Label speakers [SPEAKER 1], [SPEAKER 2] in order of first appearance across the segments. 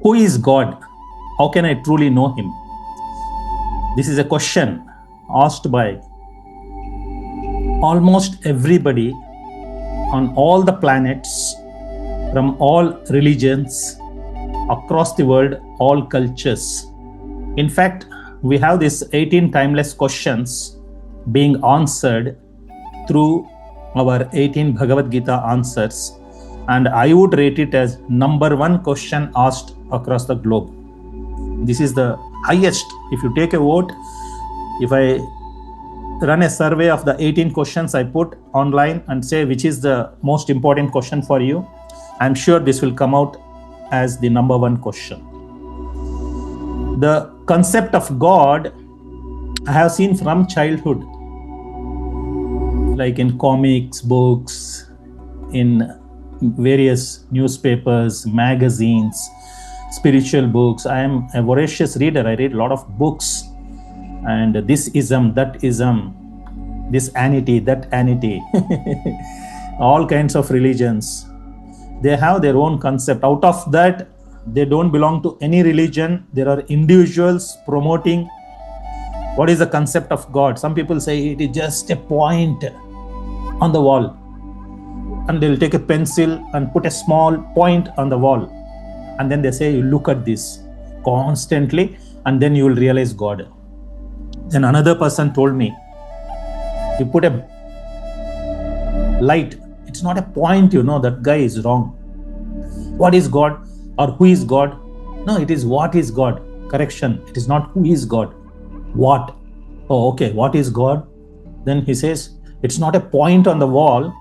[SPEAKER 1] Who is God? How can I truly know Him? This is a question asked by almost everybody on all the planets, from all religions, across the world, all cultures. In fact, we have these 18 timeless questions being answered through our 18 Bhagavad Gita answers, and I would rate it as number one question asked across the globe. This is the highest. If you take a vote, if I run a survey of the 18 questions I put online and say which is the most important question for you, I'm sure this will come out as the number one question. The concept of God I have seen from childhood, like in comics, books, in various newspapers, magazines, spiritual books. I am a voracious reader. I read a lot of books, and this ism, that ism, this anity, that anity, all kinds of religions. They have their own concept. Out of that, they don't belong to any religion. There are individuals promoting what is the concept of God. Some people say it is just a point on the wall, and they'll take a pencil and put a small point on the wall, and then they say, you look at this constantly and then you will realize God. Then another person told me, you put a light, it's not a point, that guy is wrong. What is God or who is God? No, it is what is God. Correction, it is not who is God. What? Oh, okay, what is God? Then he says, it's not a point on the wall,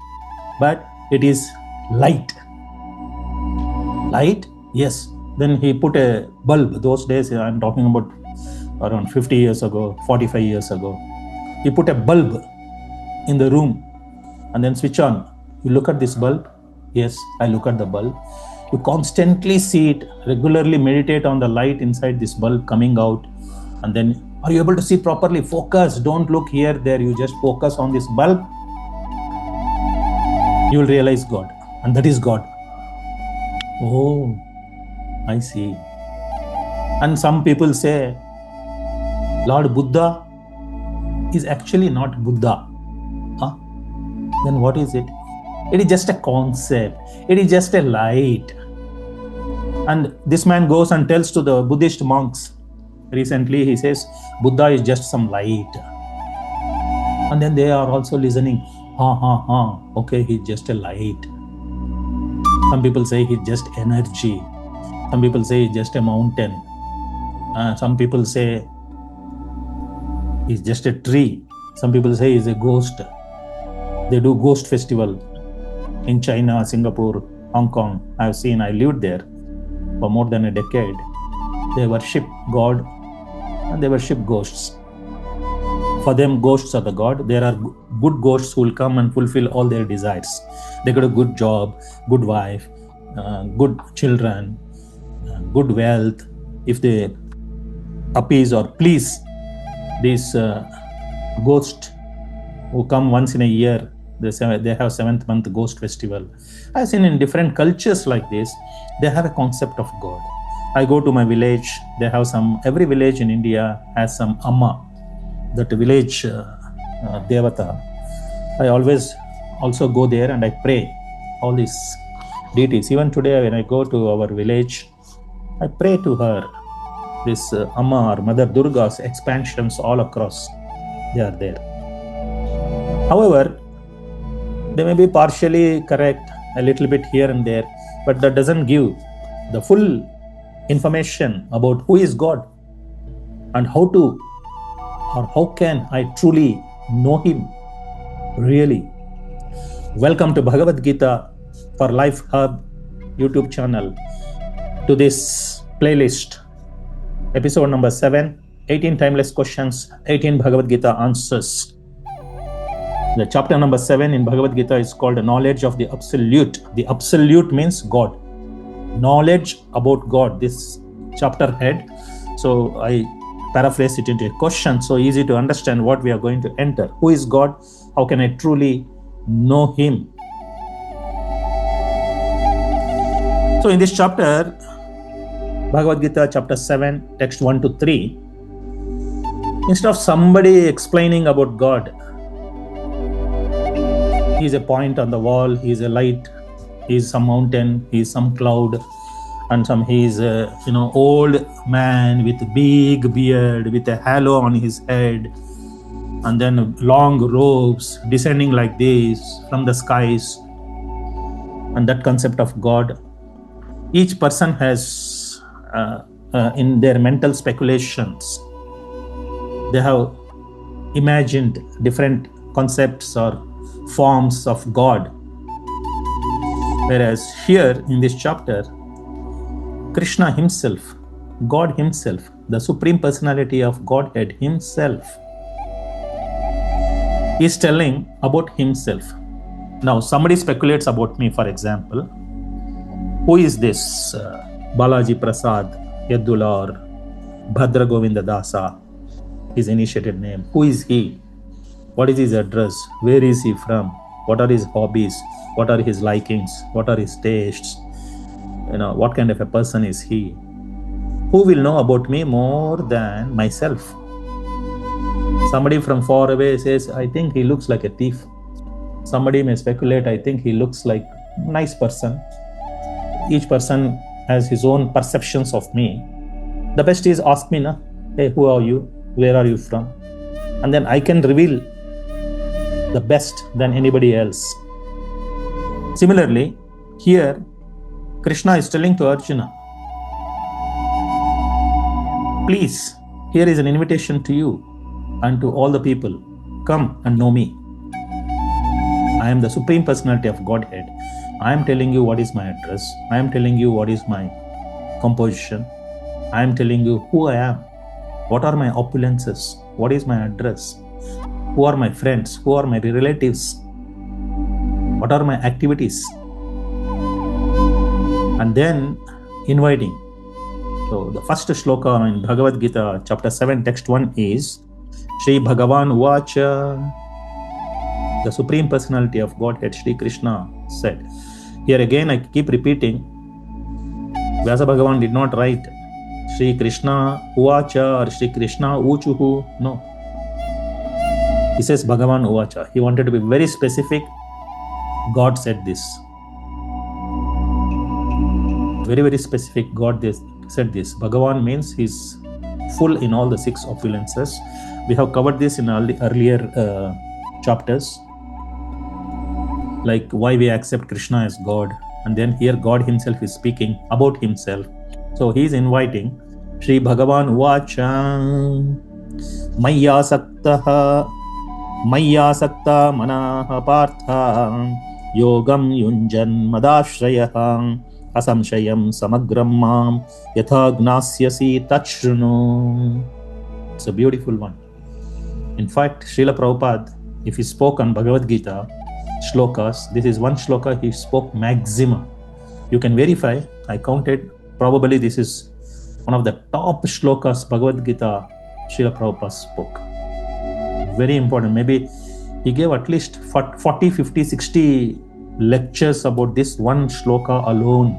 [SPEAKER 1] but it is light. Light? Yes. Then he put a bulb. Those days, I'm talking about around 50 years ago, 45 years ago. He put a bulb in the room and then switch on. You look at this bulb? Yes, I look at the bulb. You constantly see it, regularly meditate on the light inside this bulb coming out, and then are you able to see properly? Focus. Don't look here, there. You just focus on this bulb. You will realize God, and that is God. Oh, I see. And some people say Lord Buddha is actually not Buddha. Huh? Then what is it? It is just a concept. It is just a light. And this man goes and tells to the Buddhist monks. Recently he says, Buddha is just some light. And then they are also listening. Okay, he's just a light. Some people say he's just energy. Some people say he's just a mountain. Some people say he's just a tree. Some people say he's a ghost. They do ghost festival in China, Singapore, Hong Kong. I lived there for more than a decade. They worship God and they worship ghosts. For them, ghosts are the God. There are good ghosts who will come and fulfill all their desires. They got a good job, good wife, good children, good wealth. If they appease or please these ghosts who come once in a year, they have 7th month ghost festival. I've seen in different cultures like this, they have a concept of God. I go to my village, they have every village in India has some Amma, that village Devata. I always also go there and I pray all these deities. Even today when I go to our village, I pray to her. This Amma or Mother Durga's expansions all across, they are there. However, they may be partially correct, a little bit here and there, but that doesn't give the full information about who is God and how can I truly know Him really. Welcome to Bhagavad Gita for Life Hub YouTube channel, to this playlist, episode number 7, 18 timeless questions, 18 Bhagavad Gita answers. The chapter number 7 in Bhagavad Gita is called Knowledge of the Absolute. The Absolute means God. Knowledge about God, this chapter head. So I paraphrase it into a question so easy to understand what we are going to enter. Who is God? How can I truly know Him? So in this chapter, Bhagavad-gītā chapter 7, text 1 to 3, instead of somebody explaining about God, he is a point on the wall, he is a light, he is some mountain, he is some cloud, and he is a old man with a big beard, with a halo on his head, and then long robes descending like this from the skies, and that concept of God. Each person has, in their mental speculations, they have imagined different concepts or forms of God. Whereas here in this chapter, Krishna himself, God himself, the Supreme Personality of Godhead himself, is telling about himself. Now, somebody speculates about me, for example. Who is this Balaji Prasad Yadula or Bhadra Govinda Dasa, his initiated name? Who is he? What is his address? Where is he from? What are his hobbies? What are his likings? What are his tastes? What kind of a person is he? Who will know about me more than myself? Somebody from far away says, I think he looks like a thief. Somebody may speculate, I think he looks like a nice person. Each person has his own perceptions of me. The best is ask me, hey, who are you? Where are you from? And then I can reveal the best than anybody else. Similarly, here Krishna is telling to Arjuna, please, here is an invitation to you and to all the people. Come and know me. I am the Supreme Personality of Godhead. I am telling you what is my address. I am telling you what is my composition. I am telling you who I am. What are my opulences? What is my address? Who are my friends? Who are my relatives? What are my activities? And then inviting. So the first shloka in Bhagavad-gītā chapter 7 text 1 is Shri Bhagavan Vacha. The Supreme Personality of Godhead, Shri Krishna, said. Here again I keep repeating, Vyasa Bhagavan did not write Shri Krishna Uvacha or Shri Krishna Uchuhu. No. He says Bhagavan Uvacha. He wanted to be very specific. God said this. Very, very specific. God said this. Bhagavan means he's full in all the 6 opulences. We have covered this in earlier chapters. Like why we accept Krishna as God, and then here God himself is speaking about himself. So he is inviting Shri Bhagavan Vacha Maya Sakta Manaha Partha Yogam Yunjan Madashrayah Asamshayam Samagram Mam Yatha Gnasyasi Tachrunu. It's a beautiful one. In fact, Srila Prabhupada, if he spoke on Bhagavad-gītā shlokas, this is one shloka he spoke maximum. You can verify, I counted, probably this is one of the top shlokas Bhagavad-gītā Srila Prabhupada spoke. Very important. Maybe he gave at least 40, 50, 60 lectures about this one shloka alone,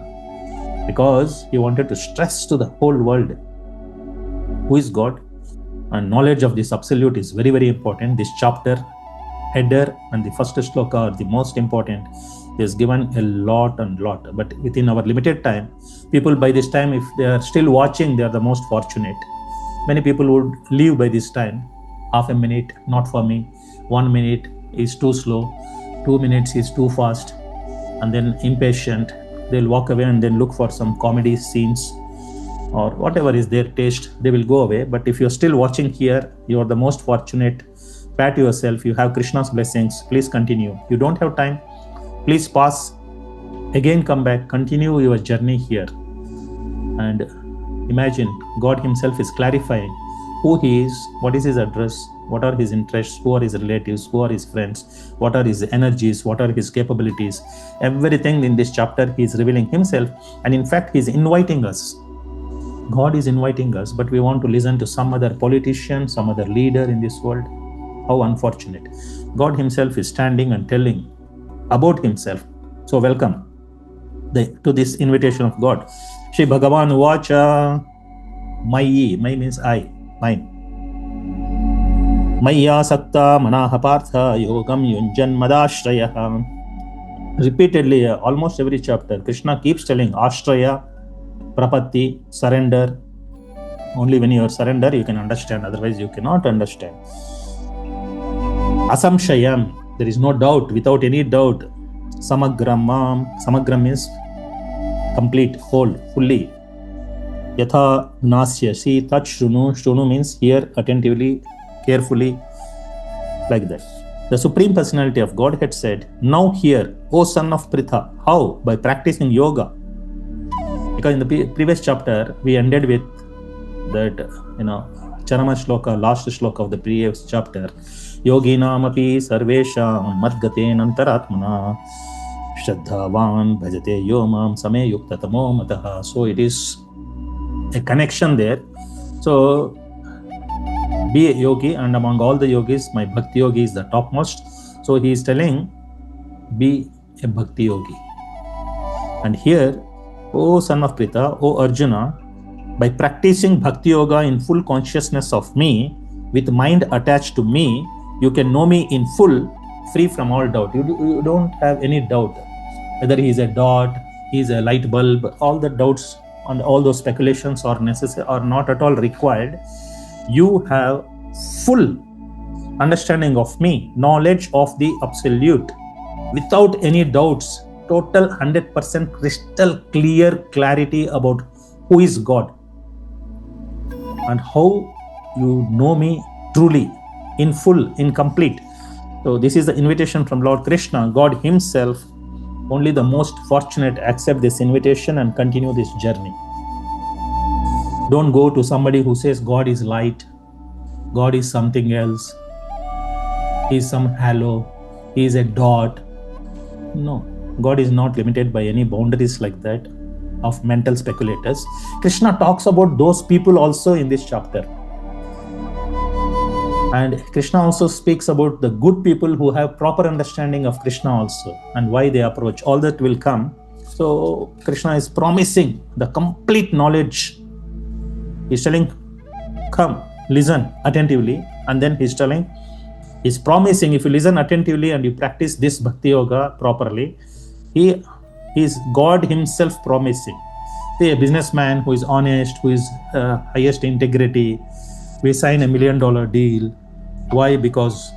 [SPEAKER 1] because he wanted to stress to the whole world who is God, and knowledge of this absolute is very, very important. This chapter header and the first shloka are the most important. He has given a lot, but within our limited time, people by this time, if they are still watching, they are the most fortunate. Many people would leave by this time. Half a minute, not for me. 1 minute is too slow. 2 minutes is too fast. And then impatient. They'll walk away and then look for some comedy scenes or whatever is their taste. They will go away. But if you're still watching here, you are the most fortunate. Pat yourself. You have Krishna's blessings. Please continue. You don't have time, please pause. Again come back. Continue your journey here. And imagine God himself is clarifying who he is, what is his address, what are his interests, who are his relatives, who are his friends, what are his energies, what are his capabilities. Everything in this chapter he is revealing himself. And in fact, he is inviting us. God is inviting us, but we want to listen to some other politician, some other leader in this world. How unfortunate. God himself is standing and telling about himself. So welcome to this invitation of God. Shri Bhagavan Uvacha. Mayi means I, mine. Maya Sakta Manaha Partha Yogam Yunjan Madashraya. Repeatedly, almost every chapter, Krishna keeps telling Ashraya, Prapatti, surrender. Only when you are surrender, you can understand. Otherwise, you cannot understand. Asamshayam, there is no doubt, without any doubt. Samagramam, samagram means complete, whole, fully. Yatha Gnasyasi, tat shrunu, shrunu means hear attentively, carefully, like that. The Supreme Personality of Godhead said, now hear, O son of Pritha. How? By practicing yoga. Because in the previous chapter, we ended with that, Charama Shloka, last shloka of the previous chapter. Yoginam api sarvesham madgate nantaratmana shraddhavan bhajate yomam same yuktatamo mataha. So it is a connection there. So be a yogi, and among all the yogis, my bhakti yogi is the topmost. So he is telling, be a bhakti yogi. And here, O son of Pritha, O Arjuna, by practicing bhakti yoga in full consciousness of me, with mind attached to me, you can know me in full, free from all doubt. You don't have any doubt whether he is a dot, he is a light bulb. All the doubts and all those speculations are necessary, are not at all required. You have full understanding of me, knowledge of the absolute, without any doubts, total 100% crystal clear clarity about who is God and how you know me truly, in full, in complete. So this is the invitation from Lord Krishna. God himself, only the most fortunate, accept this invitation and continue this journey. Don't go to somebody who says God is light, God is something else, he is some halo, he is a dot. No, God is not limited by any boundaries like that of mental speculators. Krishna talks about those people also in this chapter. And Krishna also speaks about the good people who have proper understanding of Krishna also, and why they approach. All that will come. So Krishna is promising the complete knowledge. He's telling, come, listen attentively. And then he's promising, if you listen attentively and you practice this bhakti yoga properly, he is God himself promising. Say a businessman who is honest, who is highest integrity, we sign $1 million deal. Why? Because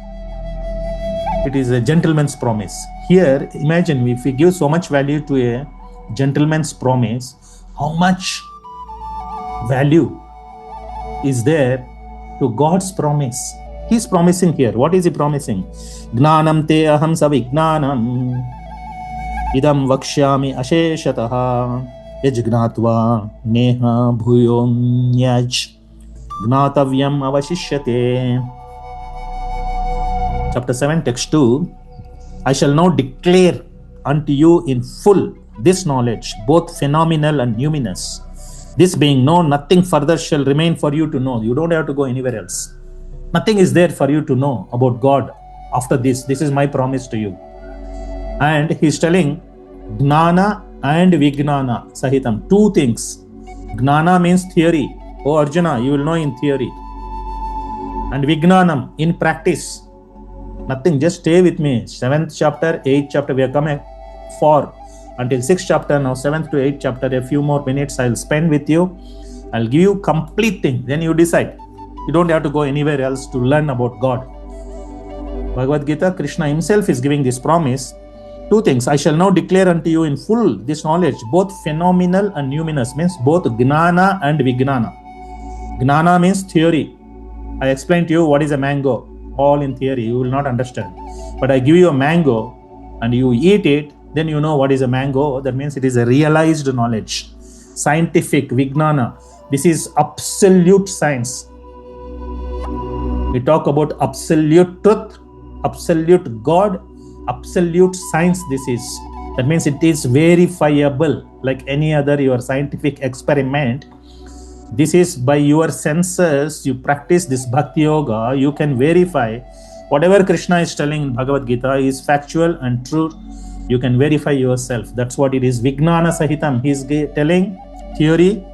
[SPEAKER 1] it is a gentleman's promise. Here, imagine if we give so much value to a gentleman's promise, how much value is there to God's promise? He's promising here. What is he promising? Gnanam te aham savijnanam idam vakshyami asheshataha yajgnatva neha bhuyom nyaj gnatavyam avashishyate. Chapter 7, text 2. I shall now declare unto you in full this knowledge, both phenomenal and numinous. This being known, nothing further shall remain for you to know. You don't have to go anywhere else. Nothing is there for you to know about God after this. This is my promise to you. And he's telling Jnana and Vijnana Sahitam. Two things. Jnana means theory. Oh Arjuna, you will know in theory. And Vijnanam, in practice. Nothing, just stay with me. 7th chapter, 8th chapter, we are coming for until 6th chapter. Now 7th to 8th chapter, a few more minutes I'll spend with you. I'll give you complete thing. Then you decide. You don't have to go anywhere else to learn about God. Bhagavad Gita, Krishna himself is giving this promise. Two things. I shall now declare unto you in full this knowledge, both phenomenal and numinous, means both Jnana and Vijnana. Jnana means theory. I explained to you what is a mango. All in theory, you will not understand. But I give you a mango and you eat it, then you know what is a mango. That means it is a realized knowledge. Scientific, Vijnana. This is absolute science. We talk about absolute truth, absolute God, absolute science. This is. That means it is verifiable like any other your scientific experiment. This is by your senses, you practice this bhakti yoga, you can verify whatever Krishna is telling in Bhagavad Gita is factual and true. You can verify yourself. That's what it is. Vijnana Sahitam. He is telling theory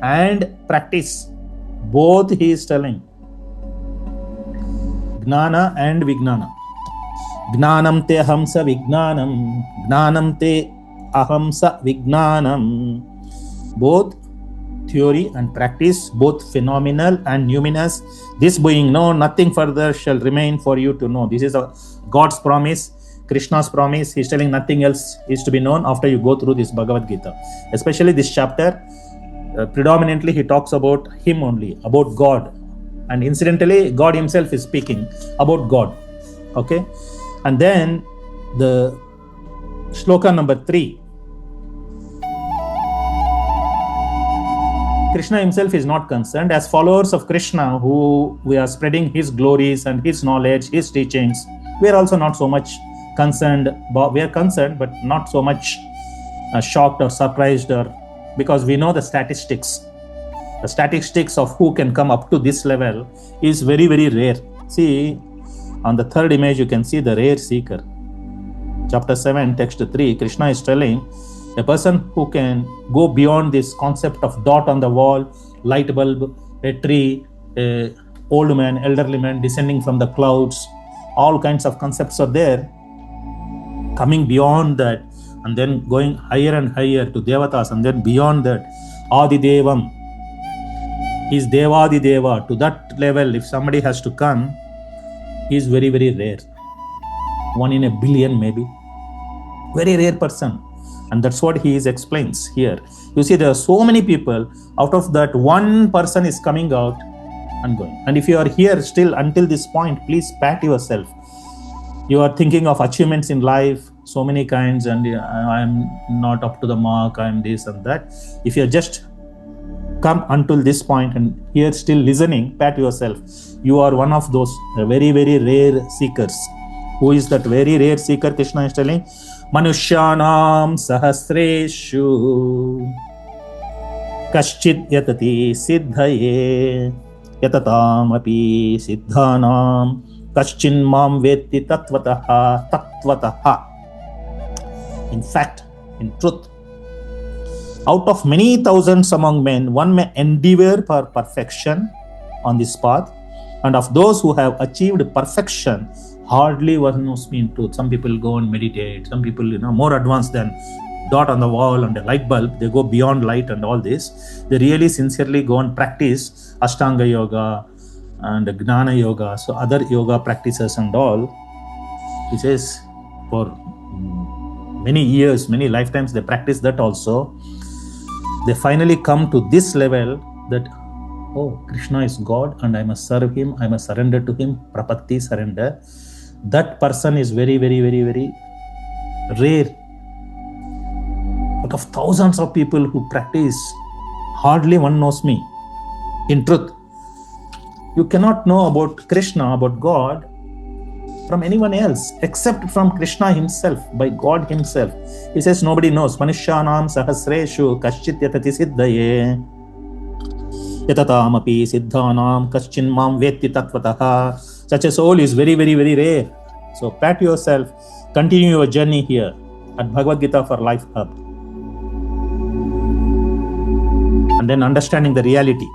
[SPEAKER 1] and practice. Both he is telling. Jnana and Vijnana. Jnanam te ahamsa Vijnanam. Jnanam te ahamsa Vijnanam. Both theory and practice, both phenomenal and numinous. This being known, nothing further shall remain for you to know. This is God's promise, Krishna's promise. He's telling nothing else is to be known after you go through this Bhagavad Gita. Especially this chapter, predominantly he talks about him only, about God. And incidentally, God himself is speaking about God. Okay? And then the shloka number 3. Krishna himself is not concerned. As followers of Krishna, who we are spreading his glories and his knowledge, his teachings, we are also not so much concerned. We are concerned, but not so much shocked or surprised, or because we know the statistics. The statistics of who can come up to this level is very, very rare. See, on the third image, you can see the rare seeker. Chapter 7, text 3, Krishna is telling, a person who can go beyond this concept of dot on the wall, light bulb, a tree, a old man, elderly man descending from the clouds, all kinds of concepts are there. Coming beyond that and then going higher and higher to Devatas, and then beyond that, Adi Devam is Devadi Deva. To that level, if somebody has to come, is very, very rare. 1 in a billion maybe. Very rare person. And that's what he explains here. You see, there are so many people. Out of that, one person is coming out and going. And if you are here still until this point, please pat yourself. You are thinking of achievements in life, so many kinds, and I'm not up to the mark, I'm this and that. If you are just come until this point and here still listening, pat yourself. You are one of those very, very rare seekers. Who is that very rare seeker? Krishna is telling, Manushyanam sahasreshu kaschid yatati siddhaye yatatam api siddhanam kaschin mam vetti tatvataha. In fact, in truth, out of many thousands among men, one may endeavor for perfection on this path, and of those who have achieved perfection, hardly one knows me in truth. Some people go and meditate. Some people, more advanced than dot on the wall and a light bulb. They go beyond light and all this. They really sincerely go and practice Ashtanga Yoga and Jnana Yoga. So other yoga practices and all. He says for many years, many lifetimes, they practice that also. They finally come to this level that, oh, Krishna is God and I must serve him. I must surrender to him. Prapatti, surrender. That person is very, very, very, very rare. Out of thousands of people who practice, hardly one knows me. In truth, you cannot know about Krishna, about God, from anyone else except from Krishna himself, by God himself. He says nobody knows. Manushyanam sahasreshu kaschit yatati siddhaye yatatam api siddhanam kaschin mam vetti tatvataha. Such a soul is very, very, very rare. So pat yourself, continue your journey here at Bhagavad Gita for Life Hub. And then understanding the reality.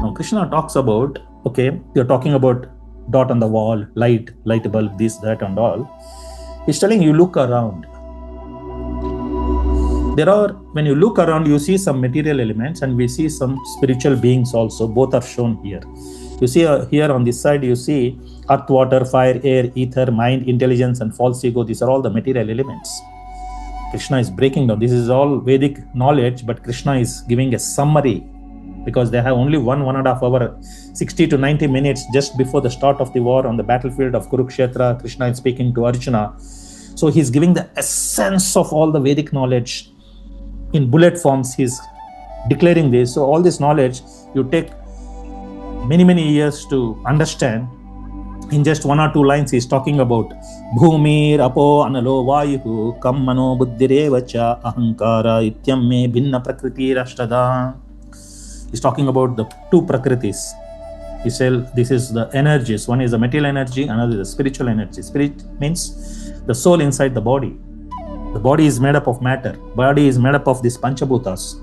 [SPEAKER 1] Now Krishna talks about, okay, you're talking about dot on the wall, light bulb, this, that and all. He's telling you, look around. When you look around, you see some material elements and we see some spiritual beings also. Both are shown here. You see here on this side, you see earth, water, fire, air, ether, mind, intelligence and false ego. These are all the material elements. Krishna is breaking down. This is all Vedic knowledge, but Krishna is giving a summary because they have only 1.5 hour, 60 to 90 minutes just before the start of the war on the battlefield of Kurukshetra. Krishna is speaking to Arjuna. So he's giving the essence of all the Vedic knowledge. In bullet forms, he's declaring this. So all this knowledge, you take many, many years to understand. In just 1 or 2 lines, he's talking about Bhumir apo analo vayuhu kam mano buddhirevacha ahankara ityam me bhinna prakriti rashtada. He's talking about the 2 prakritis. He said this is the energies. One is the material energy, another is the spiritual energy. Spirit means the soul inside the body. The body is made up of matter. Body is made up of these Panchabhutas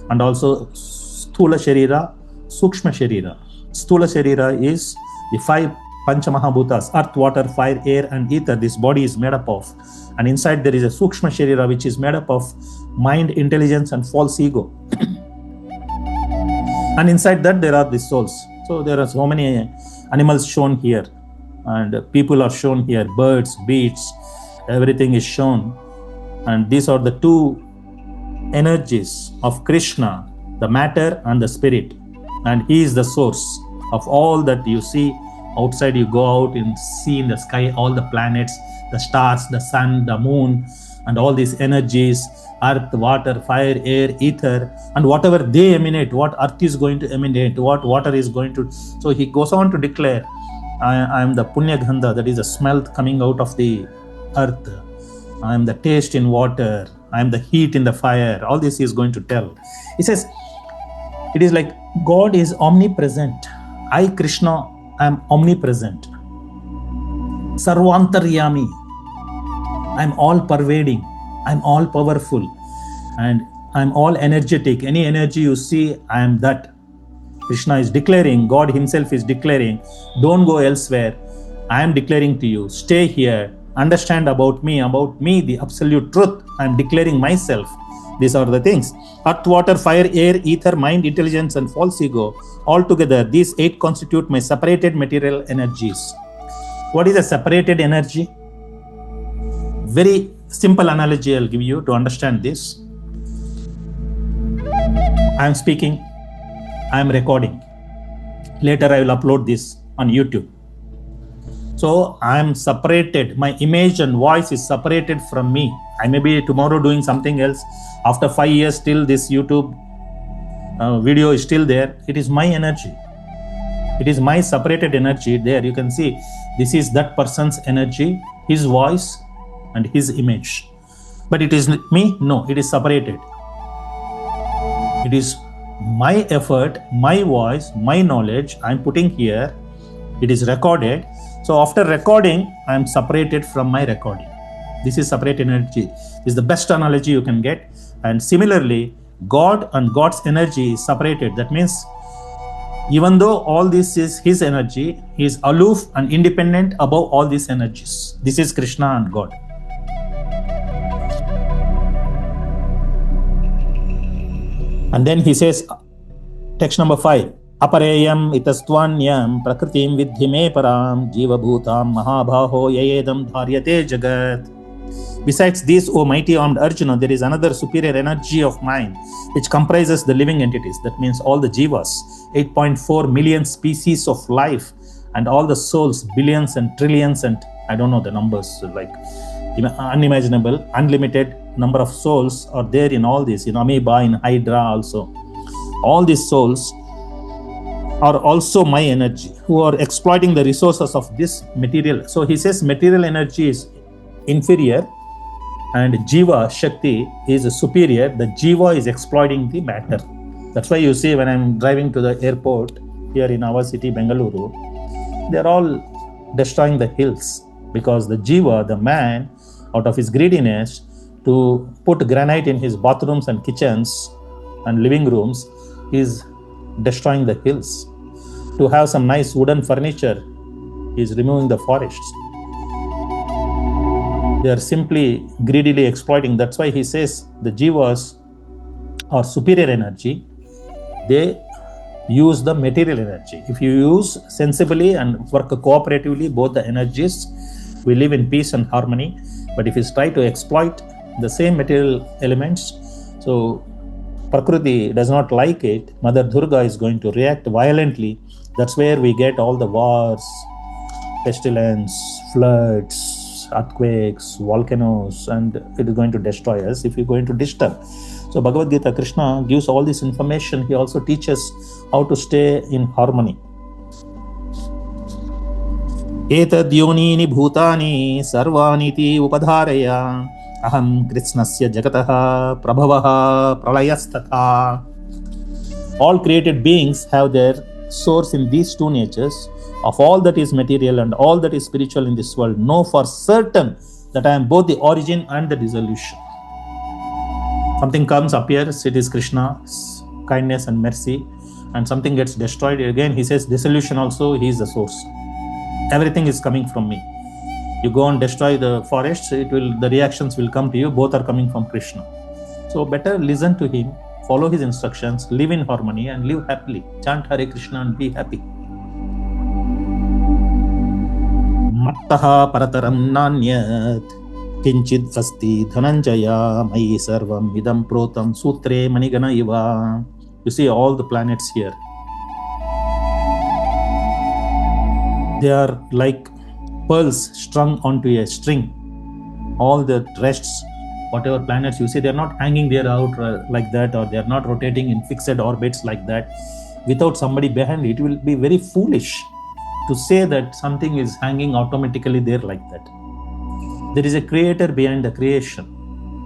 [SPEAKER 1] and also Sthula Sharira, Sukshma Sharira. Sthula Sharira is the 5 Panchamahabhutas, earth, water, fire, air and ether. This body is made up of. And inside there is a Sukshma Sharira which is made up of mind, intelligence and false ego. And inside that there are the souls. So there are so many animals shown here and people are shown here, birds, beasts, everything is shown. And these are the 2 energies of Krishna, the matter and the spirit. And he is the source of all that you see outside. You go out and see in the sky all the planets, the stars, the sun, the moon, and all these energies, earth, water, fire, air, ether, and whatever they emanate, what earth is going to emanate, what water is going to. So he goes on to declare, I am the Punya Gandha, that is the smell coming out of the earth. I am the taste in water. I am the heat in the fire. All this he is going to tell. He says, it is like God is omnipresent. I, Krishna, I am omnipresent. Sarvantaryami. I am all pervading. I am all powerful. And I am all energetic. Any energy you see, I am that. Krishna is declaring, God himself is declaring, don't go elsewhere. I am declaring to you, stay here. Understand about me, the absolute truth. I am declaring myself. These are the things. Earth, water, fire, air, ether, mind, intelligence, and false ego. Altogether, these 8 constitute my separated material energies. What is a separated energy? Very simple analogy I'll give you to understand this. I am speaking. I am recording. Later I will upload this on YouTube. So I am separated. My image and voice is separated from me. I may be tomorrow doing something else. After 5 years, still this YouTube video is still there. It is my energy. It is my separated energy. There you can see this is that person's energy, his voice and his image. But it is me? No, it is separated. It is my effort, my voice, my knowledge I am putting here. It is recorded. So after recording, I am separated from my recording. This is separate energy. This is the best analogy you can get. And similarly, God and God's energy is separated. That means even though all this is his energy, he is aloof and independent above all these energies. This is Krishna and God. And then he says, text number 5. Apareyam itastvanyam prakritim vidhi me param jiva bhutam mahabhaho yayedam dharyate jagat. Besides this, O mighty armed Arjuna, there is another superior energy of mine which comprises the living entities. That means all the jivas, 8.4 million species of life, and all the souls, billions and trillions, and I don't know the numbers, like unimaginable, unlimited number of souls are there in all this, in amoeba, in hydra also. All these souls are also my energy, who are exploiting the resources of this material. So he says material energy is inferior and jiva, Shakti, is superior. The jiva is exploiting the matter. That's why you see when I'm driving to the airport here in our city, Bengaluru, they're all destroying the hills because the jiva, the man, out of his greediness to put granite in his bathrooms and kitchens and living rooms, is destroying the hills. To have some nice wooden furniture, is removing the forests. They are simply greedily exploiting. That's why he says the jivas are superior energy. They use the material energy. If you use sensibly and work cooperatively both the energies, we live in peace and harmony. But if you try to exploit the same material elements, so Prakriti does not like it, Mother Durga is going to react violently. That's where we get all the wars, pestilence, floods, earthquakes, volcanoes, and it is going to destroy us if you're going to disturb. So Bhagavad Gita, Krishna gives all this information. He also teaches how to stay in harmony. Etad yonini bhutani sarvaniti upadharaya aham krishnasya jagataha prabhavaha pralayastata. All created beings have their source in these two natures. Of all that is material and all that is spiritual in this world, know for certain that I am both the origin and the dissolution. Something comes, appears, it is Krishna's kindness and mercy, and something gets destroyed. Again, he says, dissolution also, he is the source. Everything is coming from me. You go and destroy the forests, the reactions will come to you. Both are coming from Krishna. So better listen to him, follow his instructions, live in harmony and live happily. Chant Hare Krishna and be happy. Mattaha parataram nanyat kinchid asti dhananjaya mai sarvam idam protam sutre manigana iva. You see all the planets here. They are like pearls strung onto a string. All the rests, whatever planets you see, they are not hanging there out like that, or they are not rotating in fixed orbits like that. Without somebody behind it, will be very foolish to say that something is hanging automatically there like that. There is a creator behind the creation,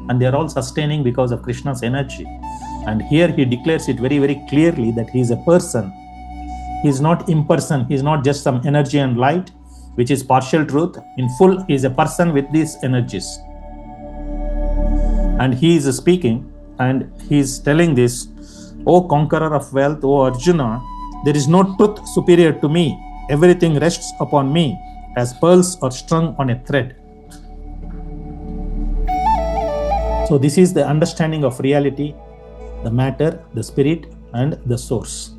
[SPEAKER 1] and they are all sustaining because of Krishna's energy. And here he declares it very, very clearly that he is a person. He is not impersonal. He is not just some energy and light, which is partial truth. In full, he is a person with these energies. And he is speaking, and he is telling this, O conqueror of wealth, O Arjuna, there is no truth superior to me. Everything rests upon me as pearls are strung on a thread. So this is the understanding of reality, the matter, the spirit, and the source.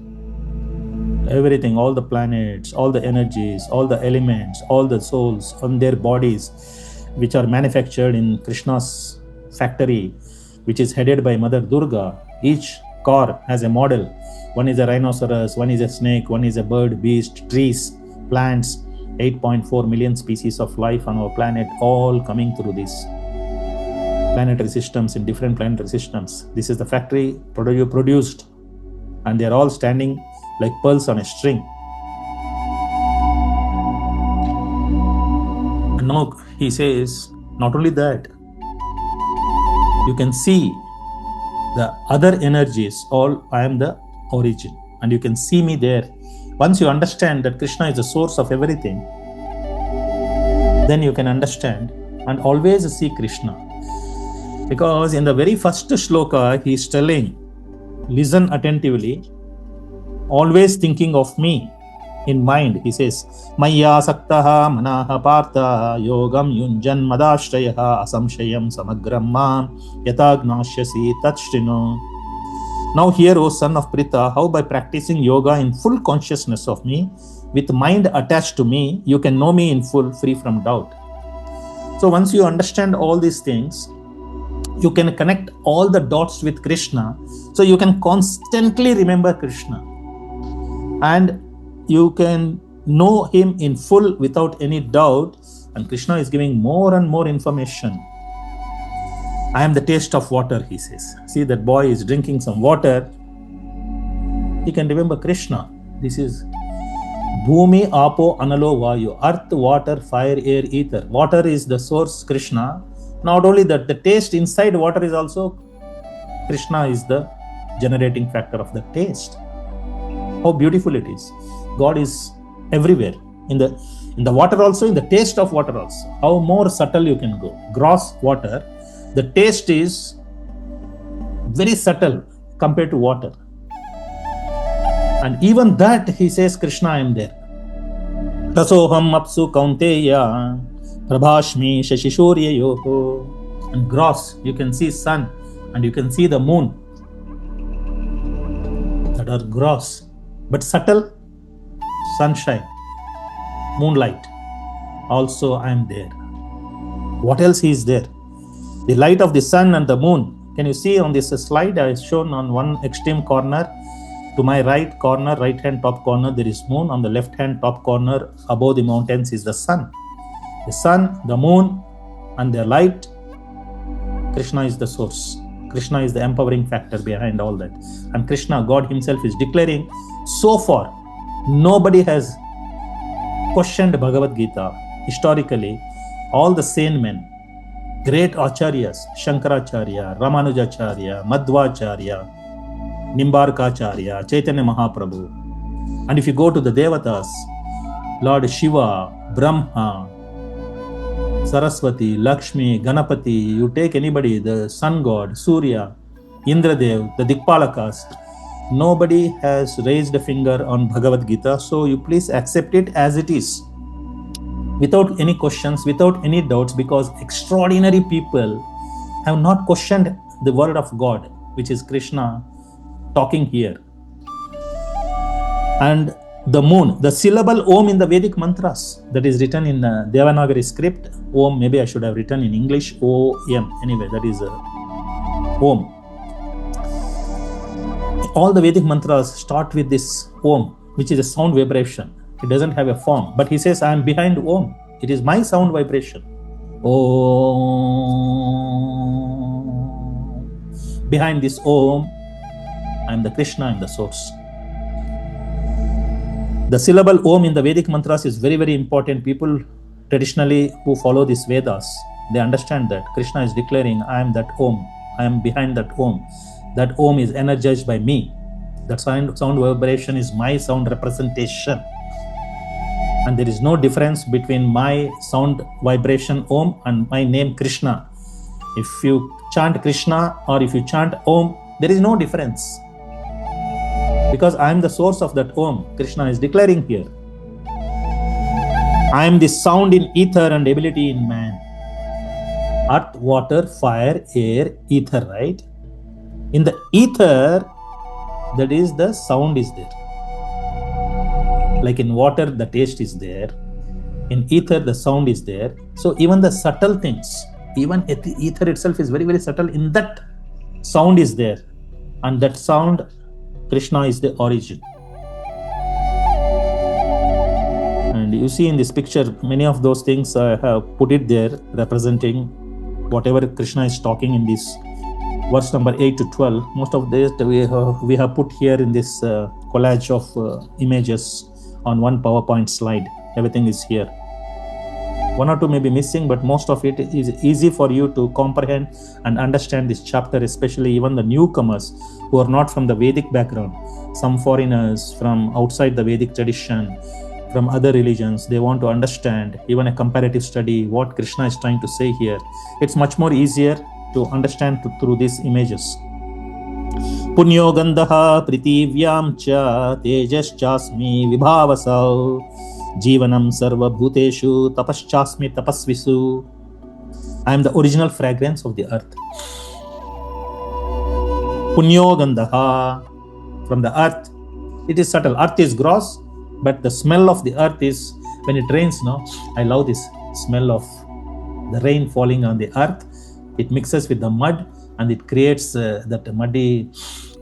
[SPEAKER 1] Everything, all the planets, all the energies, all the elements, all the souls on their bodies, which are manufactured in Krishna's factory, which is headed by Mother Durga. Each car has a model. One is a rhinoceros, one is a snake, one is a bird, beast, trees, plants, 8.4 million species of life on our planet, all coming through this planetary systems, in different planetary systems. This is the factory produced, and they are all standing like pearls on a string. And now he says, not only that, you can see the other energies, all I am the origin, and you can see me there. Once you understand that Krishna is the source of everything, then you can understand and always see Krishna. Because in the very first shloka, he is telling, listen attentively, always thinking of me in mind. He says, Maya saktaha manaha partha yogam yunjan madashrayaha asamshayam samagram mam yatagnashyasi tatshrino. Now hear, O son of Pritha, how by practicing yoga in full consciousness of me, with mind attached to me, you can know me in full, free from doubt. So once you understand all these things, you can connect all the dots with Krishna. So you can constantly remember Krishna. And you can know him in full without any doubt. And Krishna is giving more and more information. I am the taste of water, he says. See, that boy is drinking some water. He can remember Krishna. This is Bhumi, Apo, Analo, Vayu. Earth, water, fire, air, ether. Water is the source, Krishna. Not only that, the taste inside water is also Krishna is the generating factor of the taste. How beautiful it is. God is everywhere. In the water also, in the taste of water also. How more subtle you can go. Gross water, the taste is very subtle compared to water. And even that, he says, Krishna, I am there. Tasoham apsu kaunteya prabhashmi shashishorya yoho. And gross, you can see sun and you can see the moon. That are gross. But subtle, sunshine, moonlight. Also, I am there. What else is there? The light of the sun and the moon. Can you see on this slide? I have shown on one extreme corner. To my right corner, right hand top corner, there is moon. On the left hand top corner, above the mountains, is the sun. The sun, the moon, and the light. Krishna is the source. Krishna is the empowering factor behind all that. And Krishna, God himself, is declaring, so far, nobody has questioned Bhagavad Gita. Historically, all the sane men, great acharyas, Shankaracharya, Ramanujacharya, Madhvacharya, Nimbarkacharya, Chaitanya Mahaprabhu. And if you go to the Devatas, Lord Shiva, Brahma, Saraswati, Lakshmi, Ganapati, you take anybody, the sun god, Surya, Indradev, the Dikpalakas, nobody has raised a finger on Bhagavad Gita, so you please accept it as it is, without any questions, without any doubts, because extraordinary people have not questioned the word of God, which is Krishna talking here. And the moon, the syllable Om in the Vedic mantras that is written in Devanagari script, Om, maybe I should have written in English, O-M, anyway, that is Om. All the Vedic mantras start with this Om, which is a sound vibration. It doesn't have a form, but he says, I am behind Om. It is my sound vibration. Om. Behind this Om, I am the Krishna, I am the source. The syllable Om in the Vedic mantras is very, very important. People traditionally who follow these Vedas, they understand that Krishna is declaring, I am that Om. I am behind that Om. That Om is energized by me. That sound vibration is my sound representation. And there is no difference between my sound vibration Om and my name Krishna. If you chant Krishna or if you chant Om, there is no difference. Because I am the source of that Om, Krishna is declaring here. I am the sound in ether and ability in man. Earth, water, fire, air, ether, right? In the ether, that is the sound is there. Like in water, the taste is there. In ether, the sound is there. So even the subtle things, even ether itself is very, very subtle. In that, sound is there. And that sound, Krishna is the origin. And you see in this picture, many of those things I have put it there, representing whatever Krishna is talking in this verse number 8 to 12. Most of this we have put here in this collage of images on one PowerPoint slide. Everything is here. One or two may be missing, but most of it is easy for you to comprehend and understand this chapter, especially even the newcomers who are not from the Vedic background. Some foreigners from outside the Vedic tradition, from other religions, they want to understand even a comparative study, what Krishna is trying to say here. It's much more easier to understand through these images. Punyo gandaha pritivyam cha tejaschasmi vibhavasau Jivanam sarva bhuteshu tapaschasmi tapasvisu. I am the original fragrance of the earth. Punyo gandaha, from the earth. It is subtle. Earth is gross, but the smell of the earth is, when it rains, no? I love this smell of the rain falling on the earth. It mixes with the mud and it creates that muddy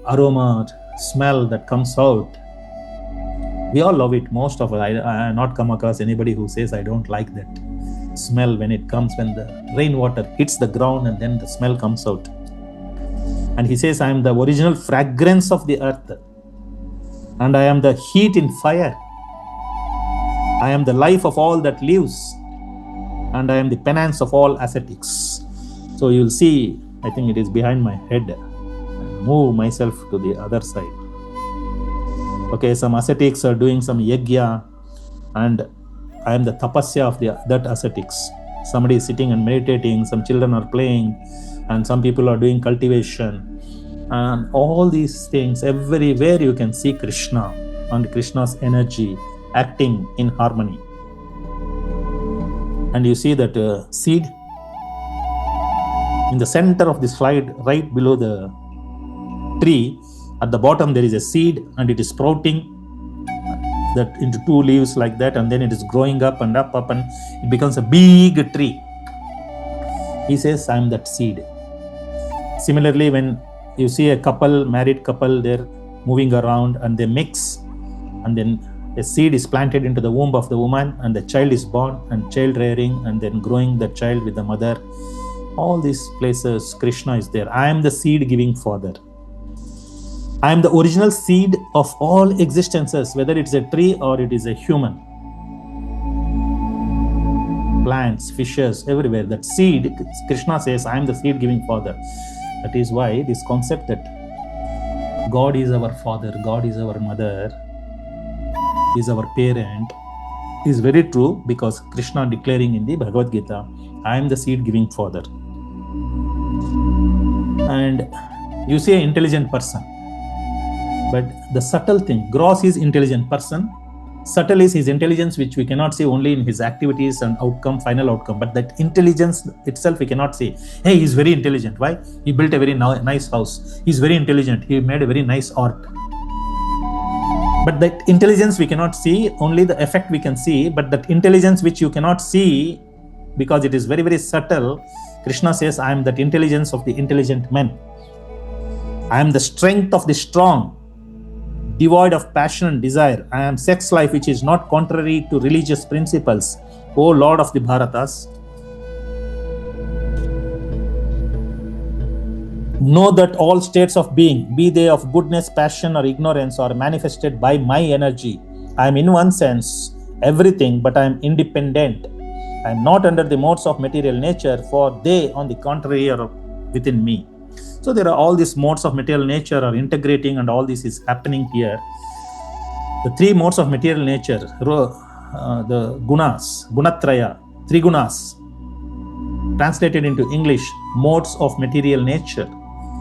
[SPEAKER 1] aroma, smell that comes out. We all love it, most of us. I have not come across anybody who says I don't like that smell when it comes, when the rainwater hits the ground and then the smell comes out. And he says, I am the original fragrance of the earth. And I am the heat in fire. I am the life of all that lives. And I am the penance of all ascetics. So you'll see, I think it is behind my head. I'll move myself to the other side. Okay, some ascetics are doing some yajna, and I am the tapasya of that ascetics. Somebody is sitting and meditating, some children are playing, and some people are doing cultivation. And all these things, everywhere you can see Krishna and Krishna's energy acting in harmony. And you see that seed in the center of the slide, right below the tree. At the bottom there is a seed and it is sprouting that into two leaves like that, and then it is growing up and up and it becomes a big tree. He says, I am that seed. Similarly, when you see a couple, married couple, they're moving around and they mix, and then a seed is planted into the womb of the woman and the child is born, and child rearing and then growing the child with the mother. All these places Krishna is there. I am the seed giving father. I am the original seed of all existences, whether it's a tree or it is a human. Plants, fishes, everywhere. That seed, Krishna says, I am the seed giving father. That is why this concept that God is our father, God is our mother, is our parent, is very true, because Krishna declaring in the Bhagavad Gita, I am the seed giving father. And you see an intelligent person, but the subtle thing, gross is intelligent person, subtle is his intelligence, which we cannot see only in his activities and outcome, final outcome. But that intelligence itself we cannot see. Hey, he's very intelligent. Why? He built a very nice house. He's very intelligent. He made a very nice art. But that intelligence we cannot see, only the effect we can see. But that intelligence which you cannot see, because it is very, very subtle, Krishna says, I am that intelligence of the intelligent men. I am the strength of the strong, devoid of passion and desire. I am sex life which is not contrary to religious principles. O Lord of the Bharatas, know that all states of being, be they of goodness, passion or ignorance, are manifested by my energy. I am in one sense everything, but I am independent. I am not under the modes of material nature, for they on the contrary are within me. So there are all these modes of material nature are integrating, and all this is happening here. The three modes of material nature, the gunas, gunatraya, three gunas, translated into English, modes of material nature.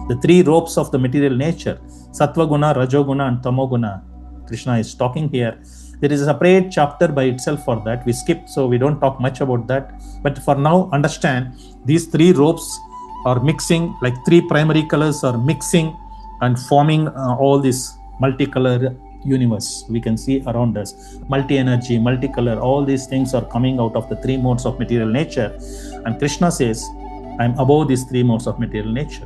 [SPEAKER 1] The three ropes of the material nature, sattva guna, rajoguna and tamoguna. Krishna is talking here. There is a separate chapter by itself for that. We skip, so we don't talk much about that. But for now, understand these three ropes are mixing, like three primary colors are mixing and forming all this multicolor universe we can see around us. Multi-energy, multicolor, all these things are coming out of the three modes of material nature. And Krishna says, I am above these three modes of material nature.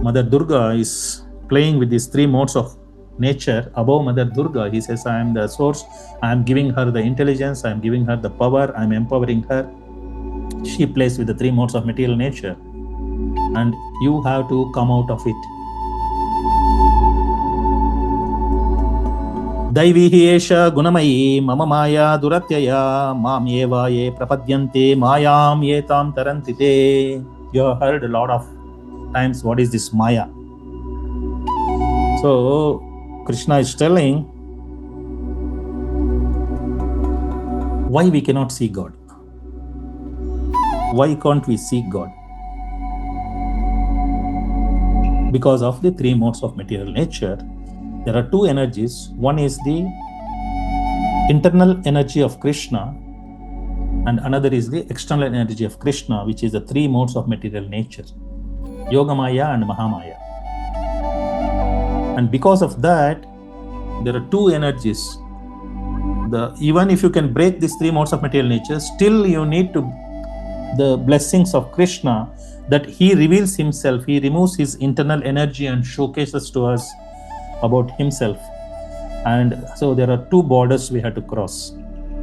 [SPEAKER 1] Mother Durga is playing with these three modes of nature. Above Mother Durga, he says, I am the source. I am giving her the intelligence. I am giving her the power. I am empowering her. She plays with the three modes of material nature, and you have to come out of it. Daivihi esha gunamayi mama maya duratyaya mam eva ye prapadyante mayam yetam tarantite. You have heard a lot of times what is this maya. So Krishna is telling why we cannot see God. Why can't we see God? Because of the three modes of material nature. There are two energies. One is the internal energy of Krishna, and another is the external energy of Krishna, which is the three modes of material nature, Yogamaya and Mahamaya. And because of that, there are two energies. Even if you can break these three modes of material nature, still you need the blessings of Krishna, that he reveals himself, he removes his internal energy and showcases to us about himself. And so there are two borders we have to cross.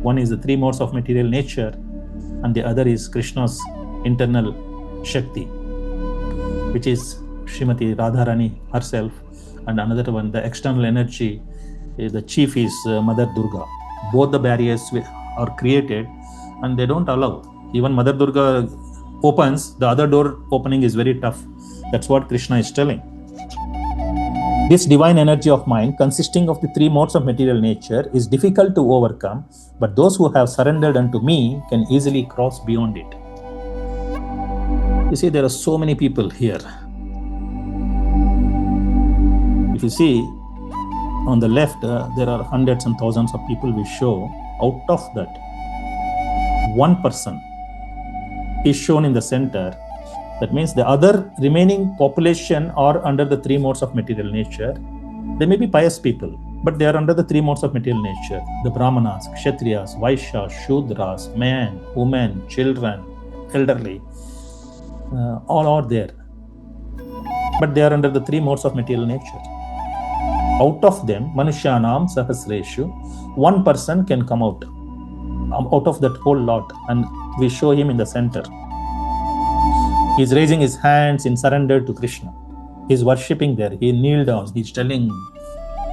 [SPEAKER 1] One is the three modes of material nature, and the other is Krishna's internal Shakti, which is Srimati Radharani herself. And another one, the external energy, the chief is Mother Durga. Both the barriers are created and they don't allow. Even Mother Durga opens, the other door opening is very tough. That's what Krishna is telling. This divine energy of mind, consisting of the three modes of material nature, is difficult to overcome, but those who have surrendered unto me can easily cross beyond it. You see, there are so many people here. If you see, on the left, there are hundreds and thousands of people we show. Out of that, one person is shown in the center. That means the other remaining population are under the three modes of material nature. They may be pious people, but they are under the three modes of material nature. The Brahmanas, Kshatriyas, Vaishyas, Shudras, men, women, children, elderly, all are there. But they are under the three modes of material nature. Out of them, Manushyanam Sahasreshu, one person can come out of that whole lot, and we show him in the center. He is raising his hands in surrender to Krishna. He is worshipping there. He kneeled down. He is telling,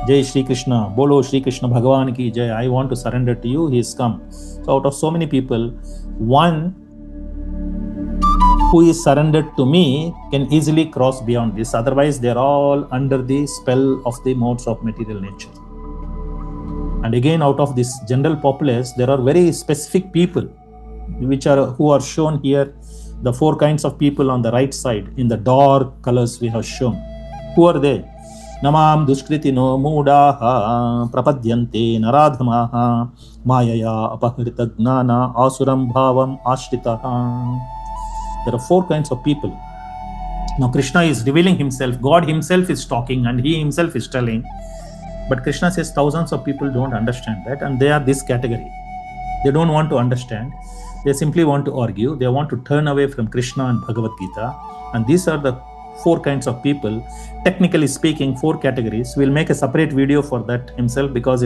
[SPEAKER 1] Jai Shri Krishna, Bolo Shri Krishna Bhagavan ki Jai, I want to surrender to you. He has come. So out of so many people, one who is surrendered to me can easily cross beyond this. Otherwise, they are all under the spell of the modes of material nature. And again, out of this general populace, there are very specific people. who are shown here, the 4 kinds of people on the right side in the dark colors we have shown. Who are they? Namam duskritino moodaha prapadyante naradhamaha mayaya apahrita jnana asuram bhavam ashritaha. There are 4 kinds of people. Now Krishna is revealing himself. God himself is talking and he himself is telling. But Krishna says thousands of people don't understand that, and they are this category. They don't want to understand. They simply want to argue. They want to turn away from Krishna and Bhagavad Gita. And these are the 4 kinds of people. Technically speaking, 4 categories. We'll make a separate video for that himself, because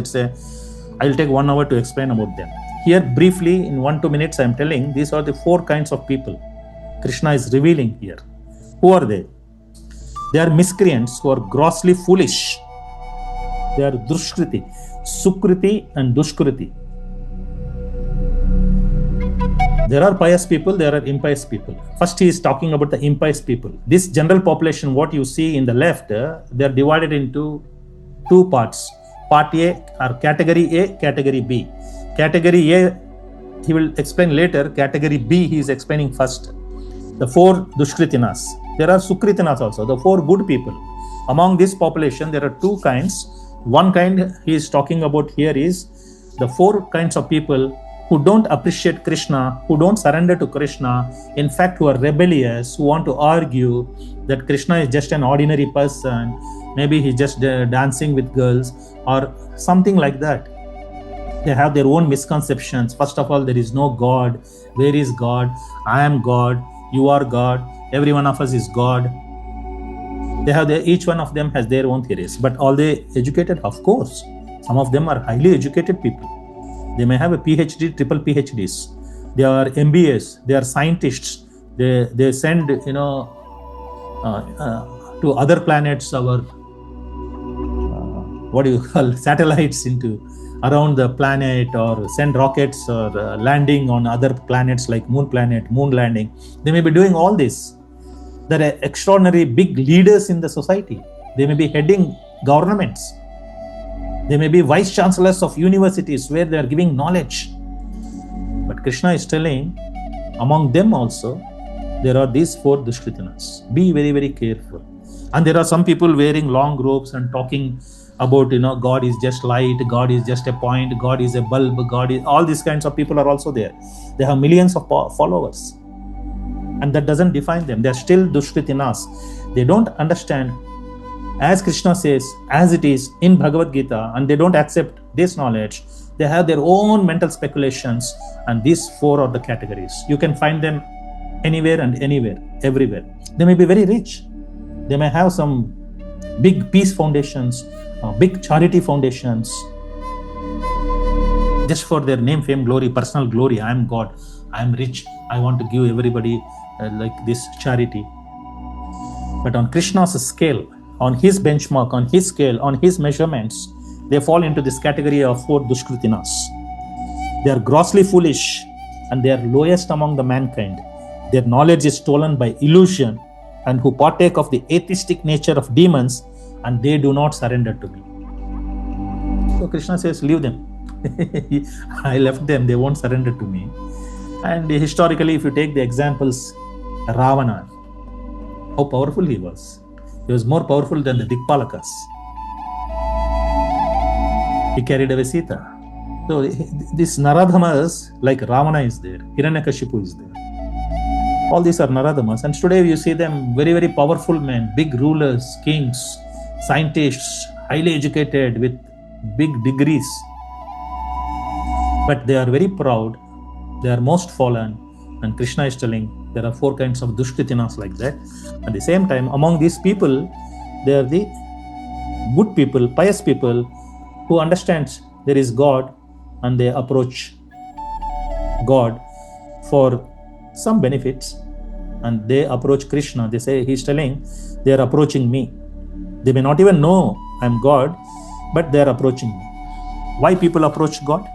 [SPEAKER 1] I'll take 1 hour to explain about them. Here briefly in 1-2 minutes I'm telling these are the 4 kinds of people Krishna is revealing here. Who are they? They are miscreants who are grossly foolish. They are Dushkriti, Sukriti and Dushkriti. There are pious people, there are impious people. First he is talking about the impious people. This general population, what you see in the left, they are divided into 2 parts. Part A or category A, category B. Category A, he will explain later. Category B, he is explaining first. The 4 Dushkritinas. There are Sukritinas also, the 4 good people. Among this population, there are 2 kinds. One kind he is talking about here is the 4 kinds of people who don't appreciate Krishna, who don't surrender to Krishna, in fact who are rebellious, who want to argue that Krishna is just an ordinary person, maybe he's just dancing with girls or something like that. They have their own misconceptions. First of all, there is no God. Where is God? I am God. You are God. Every one of us is God. Each one of them has their own theories. But are they educated? Of course. Some of them are highly educated people. They may have a PhD, triple PhDs. They are MBAs. They are scientists. They send, to other planets our satellites around the planet, or send rockets or landing on other planets like moon planet, moon landing. They may be doing all this. There are extraordinary big leaders in the society. They may be heading governments. They may be vice chancellors of universities where they are giving knowledge. But Krishna is telling, among them also, there are these 4 Dushkritinas. Be very, very careful. And there are some people wearing long robes and talking about, God is just light, God is just a point, God is a bulb, all these kinds of people are also there. They have millions of followers. And that doesn't define them. They are still Dushkritinas. They don't understand, as Krishna says, as it is in Bhagavad Gita, and they don't accept this knowledge. They have their own mental speculations, and these 4 are the categories. You can find them anywhere and anywhere, everywhere. They may be very rich. They may have some big peace foundations, big charity foundations, just for their name, fame, glory, personal glory. I am God, I am rich, I want to give everybody like this charity. But on Krishna's scale, on his benchmark, on his scale, on his measurements, they fall into this category of 4 Dushkritinas. They are grossly foolish and they are lowest among the mankind. Their knowledge is stolen by illusion, and who partake of the atheistic nature of demons, and they do not surrender to me. So Krishna says, leave them. I left them, they won't surrender to me. And historically, if you take the examples, Ravana, how powerful he was. He was more powerful than the Dikpalakas. He carried away Sita. So these Naradhamas, like Ravana is there, Hiranyakashipu is there. All these are Naradhamas. And today you see them very, very powerful men, big rulers, kings, scientists, highly educated with big degrees. But they are very proud. They are most fallen. And Krishna is telling there are 4 kinds of Dushkritinas like that. At the same time, among these people, they are the good people, pious people who understand there is God, and they approach God for some benefits, and they approach Krishna. They say, he's telling, they are approaching me. They may not even know I'm God, but they are approaching me. Why people approach God?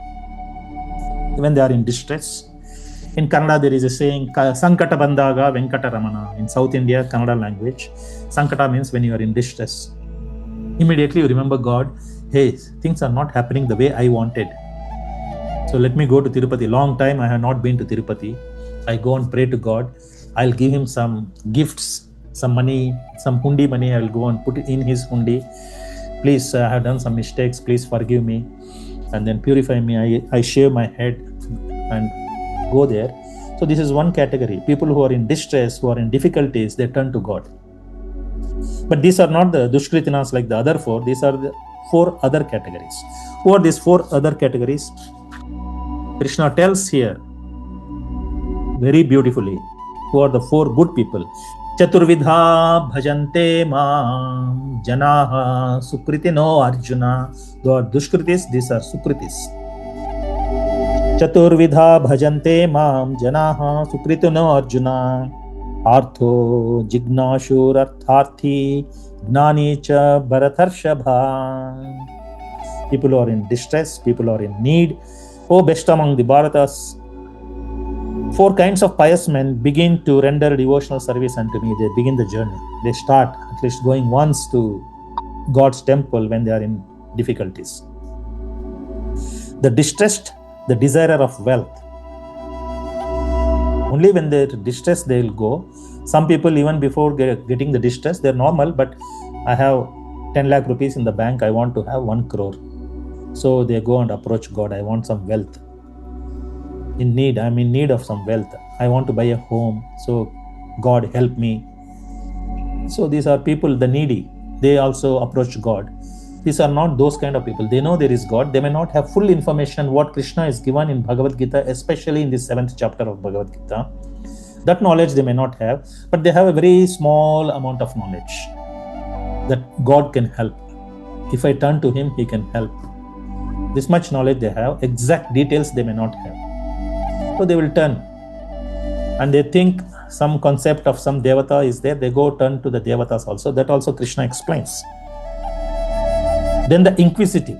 [SPEAKER 1] When they are in distress. In Kannada, there is a saying, Sankata Bandaga Venkata Ramana. In South India, Kannada language, Sankata means when you are in distress. Immediately you remember God. Hey, things are not happening the way I wanted. So let me go to Tirupati. Long time I have not been to Tirupati. I go and pray to God. I'll give him some gifts, some money, some hundi money. I will go and put it in his hundi. Please, I have done some mistakes. Please forgive me. And then purify me. I shave my head and go there. So this is one category. People who are in distress, who are in difficulties, they turn to God. But these are not the Dushkritinas like the other four. These are the 4 other categories. Who are these 4 other categories? Krishna tells here very beautifully who are the 4 good people. Chaturvidha bhajante maam janaha sukritino arjuna. Those are Dushkritis, these are Sukritis. Chaturvidha bhajante maam janaha sukritino arjuna. Artho jignashur artharthi gnani cha bharatharshabha. People who are in distress, people who are in need. Oh, best among the Bharatas, 4 kinds of pious men begin to render devotional service unto me. They begin the journey. They start at least going once to God's temple when they are in difficulties. The distressed, the desirer of wealth. Only when they're distressed, they will go. Some people, even before getting the distress, they're normal, but I have 10 lakh rupees in the bank. I want to have 1 crore. So they go and approach God. I want some wealth. I'm in need of some wealth. I want to buy a home. So God help me. So these are people, the needy. They also approach God. These are not those kind of people. They know there is God. They may not have full information what Krishna is given in Bhagavad-gītā, especially in the 7th chapter of Bhagavad-gītā. That knowledge they may not have, but they have a very small amount of knowledge that God can help. If I turn to Him, He can help. This much knowledge they have. Exact details they may not have. So they will turn. And they think some concept of some devata is there. They go turn to the devatas also. That also Krishna explains. Then the inquisitive.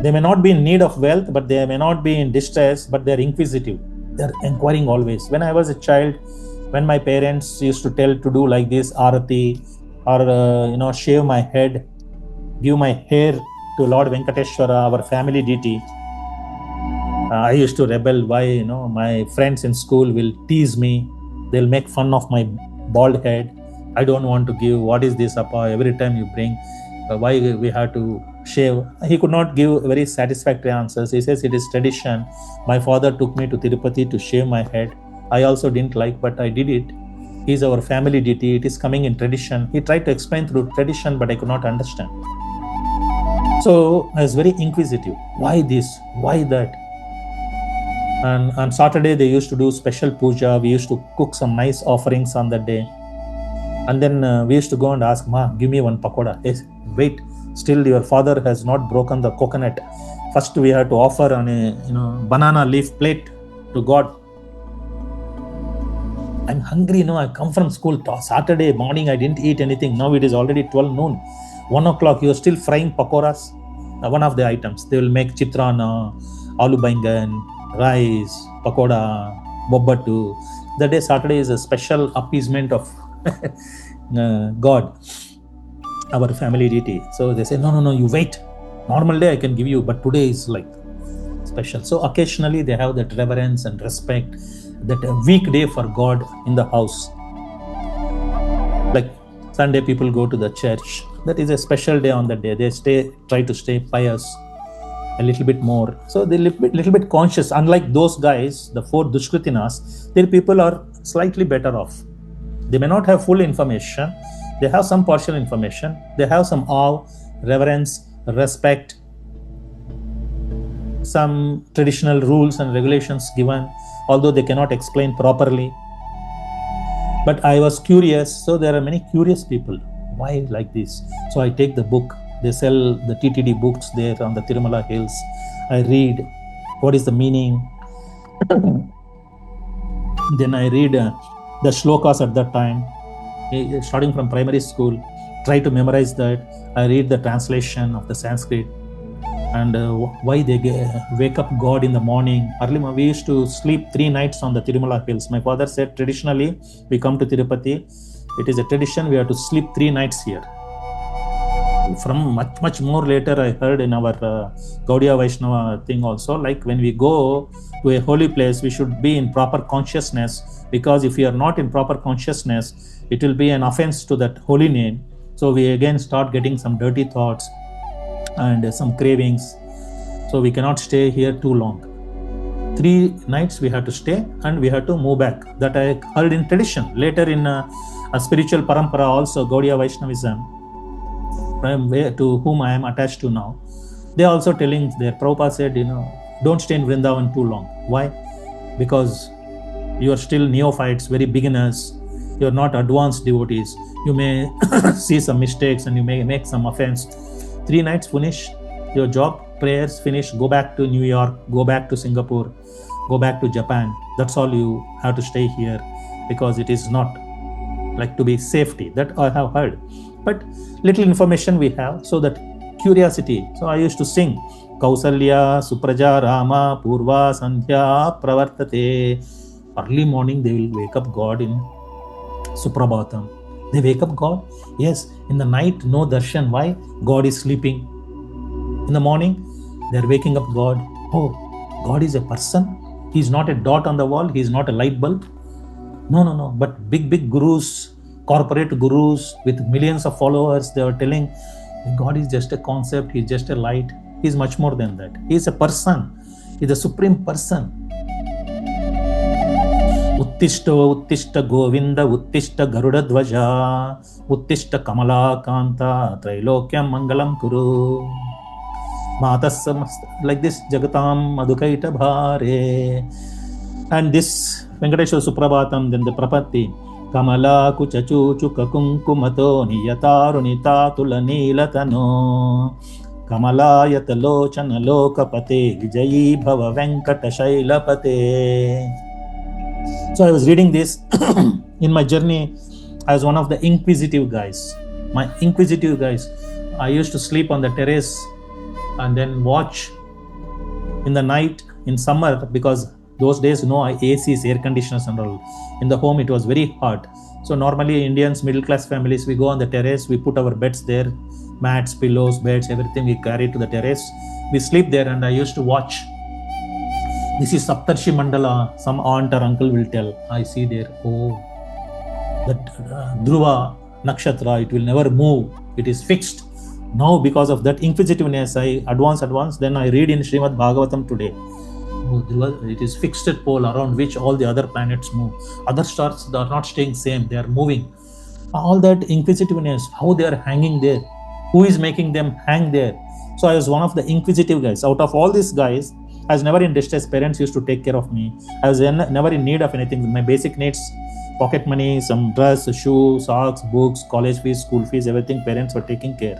[SPEAKER 1] They may not be in need of wealth, but they may not be in distress, but they are inquisitive. They are inquiring always. When I was a child, when my parents used to tell to do like this, arati, or shave my head, give my hair to Lord Venkateshwara, our family deity, I used to rebel. Why? My friends in school will tease me. They'll make fun of my bald head. I don't want to give. What is this, Appa? Every time you bring, why we have to shave? He could not give very satisfactory answers. He says it is tradition. My father took me to Tirupati to shave my head. I also didn't like, but I did it. He is our family deity. It is coming in tradition. He tried to explain through tradition, but I could not understand. So I was very inquisitive. Why this? Why that? And on Saturday, they used to do special puja. We used to cook some nice offerings on that day. And then we used to go and ask, Ma, give me 1 pakoda. Hey, wait, still your father has not broken the coconut. First, we have to offer on a banana leaf plate to God. I'm hungry, I come from school. Saturday morning, I didn't eat anything. Now it is already 12 noon. 1 o'clock, you are still frying pakoras. One of the items. They will make chitrana, aloo baingan, rice, pakoda, bobbatu. The day Saturday is a special appeasement of God, our family deity. So they say, no, you wait. Normal day I can give you, but today is like special. So occasionally they have that reverence and respect, that a weekday for God in the house. Like Sunday people go to the church. That is a special day on that day. They try to stay pious a little bit more. So they're little bit conscious. Unlike those guys, the 4 Dushkritinas, their people are slightly better off. They may not have full information. They have some partial information. They have some awe, reverence, respect, some traditional rules and regulations given, although they cannot explain properly. But I was curious. So there are many curious people. Why like this? So I take the book. They sell the TTD books there on the Tirumala Hills. I read what is the meaning. Then I read the shlokas at that time, starting from primary school. Try to memorize that. I read the translation of the Sanskrit and why they wake up God in the morning. Early we used to sleep 3 nights on the Tirumala Hills. My father said traditionally we come to Tirupati. It is a tradition we have to sleep 3 nights here. From much more later, I heard in our Gaudiya Vaishnava thing also, like when we go to a holy place, we should be in proper consciousness, because if we are not in proper consciousness, it will be an offense to that holy name. So we again start getting some dirty thoughts and some cravings. So we cannot stay here too long. 3 nights we have to stay and we have to move back. That I heard in tradition. Later in a spiritual parampara also, Gaudiya Vaishnavism, to whom I am attached to now, they are also telling there, Prabhupada said, don't stay in Vrindavan too long. Why? Because you are still neophytes, very beginners. You are not advanced devotees. You may see some mistakes and you may make some offense. 3 nights, finish your job, prayers, finish, go back to New York, go back to Singapore, go back to Japan. That's all you have to stay here, because it is not like to be safety. That I have heard. But little information we have, so that curiosity. So I used to sing Kausalya, Supraja, Rama, Purva, Sandhya, Pravartate. Early morning they will wake up God in Suprabhatam. They wake up God. Yes, in the night no darshan. Why? God is sleeping. In the morning they are waking up God. Oh, God is a person. He is not a dot on the wall. He is not a light bulb. No. But big gurus, corporate gurus with millions of followers, they are telling God is just a concept. He is just a light. He is much more than that. He is a person. He is the supreme person. Uttishta Uttishta Govinda Uttishta Garuda Dvaja Uttishta Kamala Kanta Trailokyam Mangalam Kuru Matasam, like this, Jagatam Madhukaita Bhare. And this Venkateshwara Suprabhatam, then the Prapatti Kamala Kuchachu Chukakunkumato Niyatarunita Tulanilatano Kamala Yatalochana Lokapate Vijayi Bhava Venkata Shailapate. So I was reading this. In my journey, I was one of the inquisitive guys. I used to sleep on the terrace and then watch in the night in summer, because those days no ACs, air conditioners and all. In the home it was very hot. So normally Indians, middle class families, we go on the terrace, we put our beds there, mats, pillows, beds, everything we carry to the terrace. We sleep there, and I used to watch. This is Saptarshi Mandala. Some aunt or uncle will tell, I see there, oh, that Dhruva Nakshatra, it will never move. It is fixed. Now because of that inquisitiveness, I advance. Then I read in Srimad Bhagavatam today. Oh, Dhruva, it is fixed pole around which all the other planets move. Other stars, they are not staying same. They are moving. All that inquisitiveness, how they are hanging there. Who is making them hang there? So I was one of the inquisitive guys. Out of all these guys, I was never in distress. Parents used to take care of me. I was never in need of anything. My basic needs, pocket money, some dress, shoes, socks, books, college fees, school fees, everything, parents were taking care.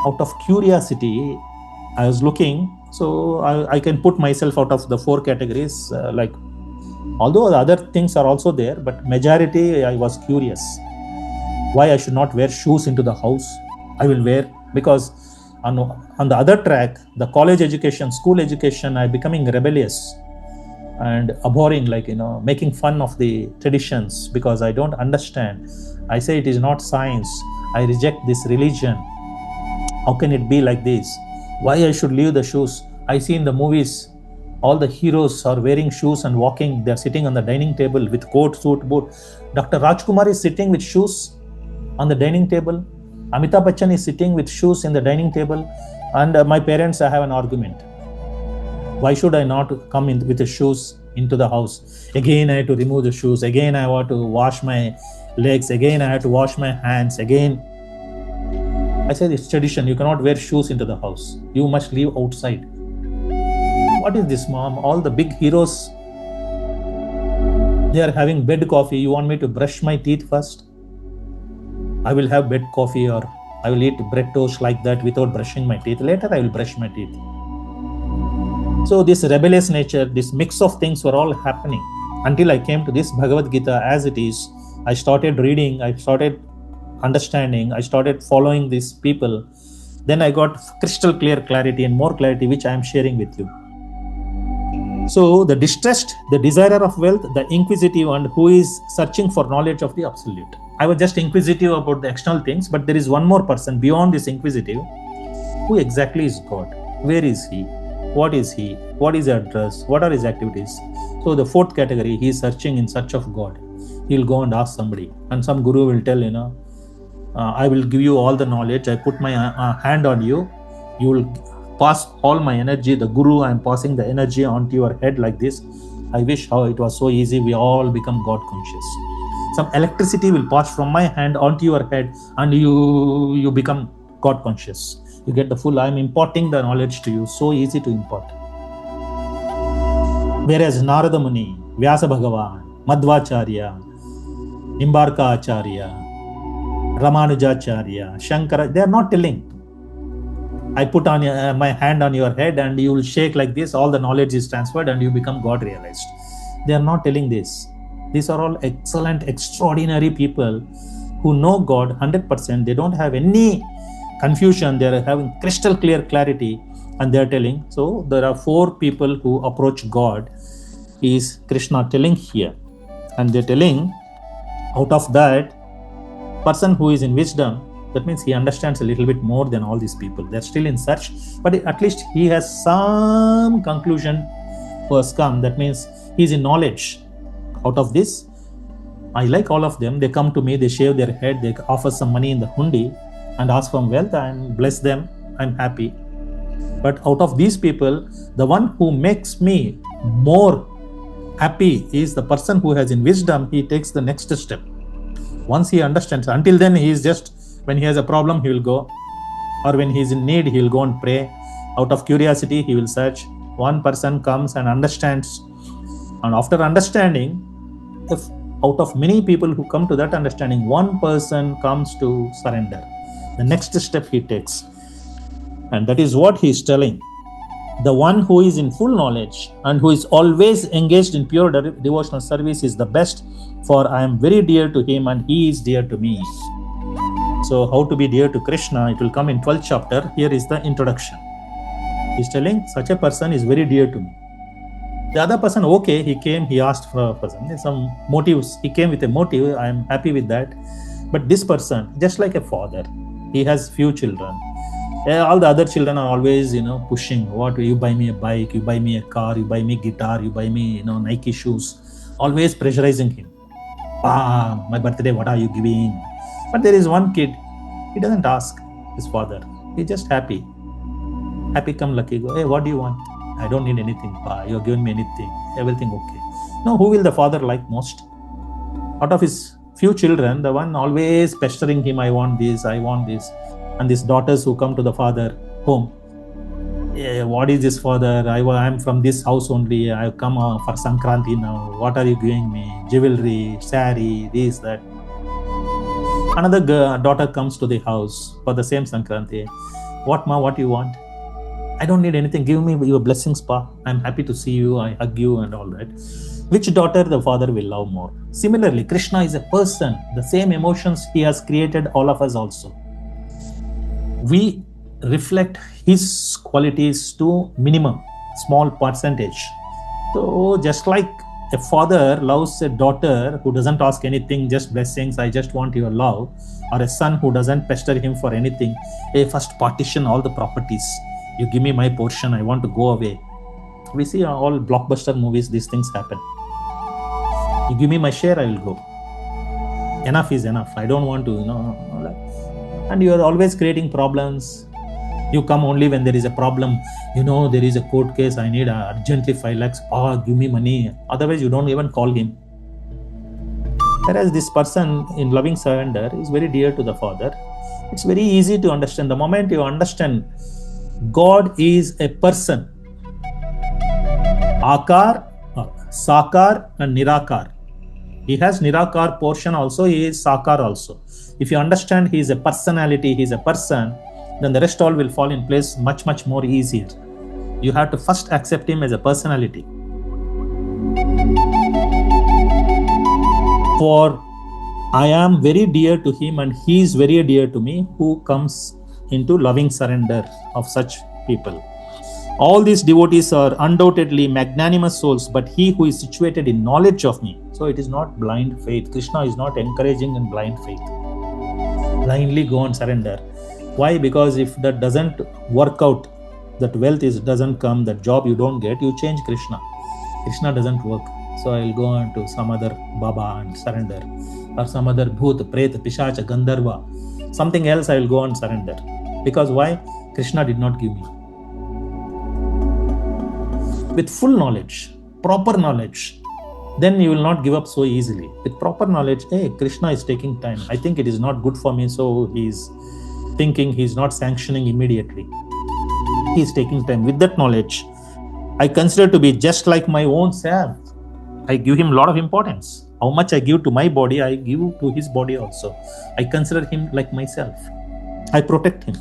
[SPEAKER 1] Out of curiosity, I was looking. So I can put myself out of the 4 categories. Like, although the other things are also there, but majority I was curious. Why I should not wear shoes into the house? I will wear, because on the other track, the college education, school education, I becoming rebellious and abhorring, like, making fun of the traditions, because I don't understand. I say it is not science. I reject this religion. How can it be like this? Why I should leave the shoes? I see in the movies, all the heroes are wearing shoes and walking. They're sitting on the dining table with coat, suit, boot. Dr. Rajkumar is sitting with shoes on the dining table. Amitabh Bachchan is sitting with shoes in the dining table. And my parents, I have an argument. Why should I not come in with the shoes into the house? Again, I have to remove the shoes. Again, I want to wash my legs. Again, I have to wash my hands. Again, I said, it's tradition. You cannot wear shoes into the house. You must leave outside. What is this, mom? All the big heroes, they are having bed coffee. You want me to brush my teeth first? I will have bed coffee, or I will eat bread toast like that without brushing my teeth. Later, I will brush my teeth. So this rebellious nature, this mix of things were all happening until I came to this Bhagavad-gītā As It Is. I started reading. I started understanding. I started following these people. Then I got crystal clear clarity and more clarity, which I am sharing with you. So the distressed, the desirer of wealth, the inquisitive, and who is searching for knowledge of the absolute. I was just inquisitive about the external things, but there is one more person beyond this inquisitive. Who exactly is God? Where is He? What is He? What is His address? What are His activities? So the fourth category, he is searching in search of God. He'll go and ask somebody, and some guru will tell, I will give you all the knowledge. I put my hand on you. You will pass all my energy. The guru, I am passing the energy onto your head like this. I wish how it was so easy. We all become God conscious. Some electricity will pass from my hand onto your head, and you become God conscious. You get the full, I am imparting the knowledge to you. So easy to impart. Whereas Narada Muni, Vyasa Bhagavan, Madhvacharya, Nimbarka Acharya, Ramanujacharya, Shankara, they are not telling. I put on my hand on your head and you will shake like this, all the knowledge is transferred and you become God realized. They are not telling this. These are all excellent, extraordinary people who know God 100%. They don't have any confusion. They are having crystal clear clarity and they are telling. So there are 4 people who approach God, is Krishna telling here. And they are telling, out of that, person who is in wisdom, that means he understands a little bit more than all these people. They're still in search, but at least he has some conclusion first come. That means he's in knowledge. Out of this, I like all of them. They come to me, they shave their head, they offer some money in the hundi and ask for wealth and bless them. I'm happy. But out of these people, the one who makes me more happy is the person who has in wisdom. He takes the next step. Once he understands, until then he is just, when he has a problem, he will go, or when he is in need, he will go and pray. Out of curiosity, he will search. One person comes and understands, and after understanding, if out of many people who come to that understanding, one person comes to surrender. The next step he takes, and that is what he is telling. The one who is in full knowledge and who is always engaged in pure devotional service is the best, for I am very dear to him and he is dear to me. So how to be dear to Krishna, it will come in 12th chapter. Here is the introduction. He is telling, such a person is very dear to me. The other person, okay, he came, he asked for some motives. He came with a motive, I am happy with that. But this person, just like a father, he has few children. All the other children are always, pushing. What, you buy me a bike, you buy me a car, you buy me guitar, you buy me, Nike shoes. Always pressurizing him. My birthday, what are you giving? But there is one kid, he doesn't ask his father. He's just happy. Happy come lucky, go, hey, what do you want? I don't need anything. You're giving me anything. Everything okay. No, who will the father like most? Out of his few children, the one always pestering him, I want this, I want this. And these daughters who come to the father home, what is this father? I am from this house only. I have come for Sankranti now. What are you giving me? Jewelry, sari, this, that. Another daughter comes to the house for the same Sankranti. What ma, what you want? I don't need anything. Give me your blessings, pa. I'm happy to see you. I hug you and all that. Which daughter the father will love more? Similarly, Krishna is a person. The same emotions he has created all of us also. We reflect his qualities to minimum, small percentage. So just like a father loves a daughter who doesn't ask anything, just blessings, I just want your love, or a son who doesn't pester him for anything, first partition all the properties. You give me my portion, I want to go away. We see all blockbuster movies, these things happen. You give me my share, I will go. Enough is enough. I don't want to, and you are always creating problems. You come only when there is a problem. There is a court case, I need urgently 5 lakhs. Give me money. Otherwise, you don't even call him. Whereas this person in loving surrender is very dear to the Father. It's very easy to understand. The moment you understand God is a person, Akar, Sakar and Nirakar. He has Nirakar portion also, he is Sakar also. If you understand he is a personality, he is a person, then the rest all will fall in place much, much more easier. You have to first accept him as a personality. For I am very dear to him and he is very dear to me, who comes into loving surrender of such people. All these devotees are undoubtedly magnanimous souls, but he who is situated in knowledge of me. So it is not blind faith. Krishna is not encouraging in blind faith. Blindly go and surrender. Why? Because if that doesn't work out, that wealth doesn't come, that job you don't get, you change Krishna. Krishna doesn't work. So I will go on to some other Baba and surrender, or some other Bhoot, Preta, Pishacha, Gandharva, something else I will go and surrender. Because why? Krishna did not give me. With full knowledge, proper knowledge, then you will not give up so easily. With proper knowledge, hey, Krishna is taking time. I think it is not good for me, so he's thinking, he's not sanctioning immediately. He's taking time. With that knowledge, I consider to be just like my own self. I give him a lot of importance. How much I give to my body, I give to his body also. I consider him like myself. I protect him.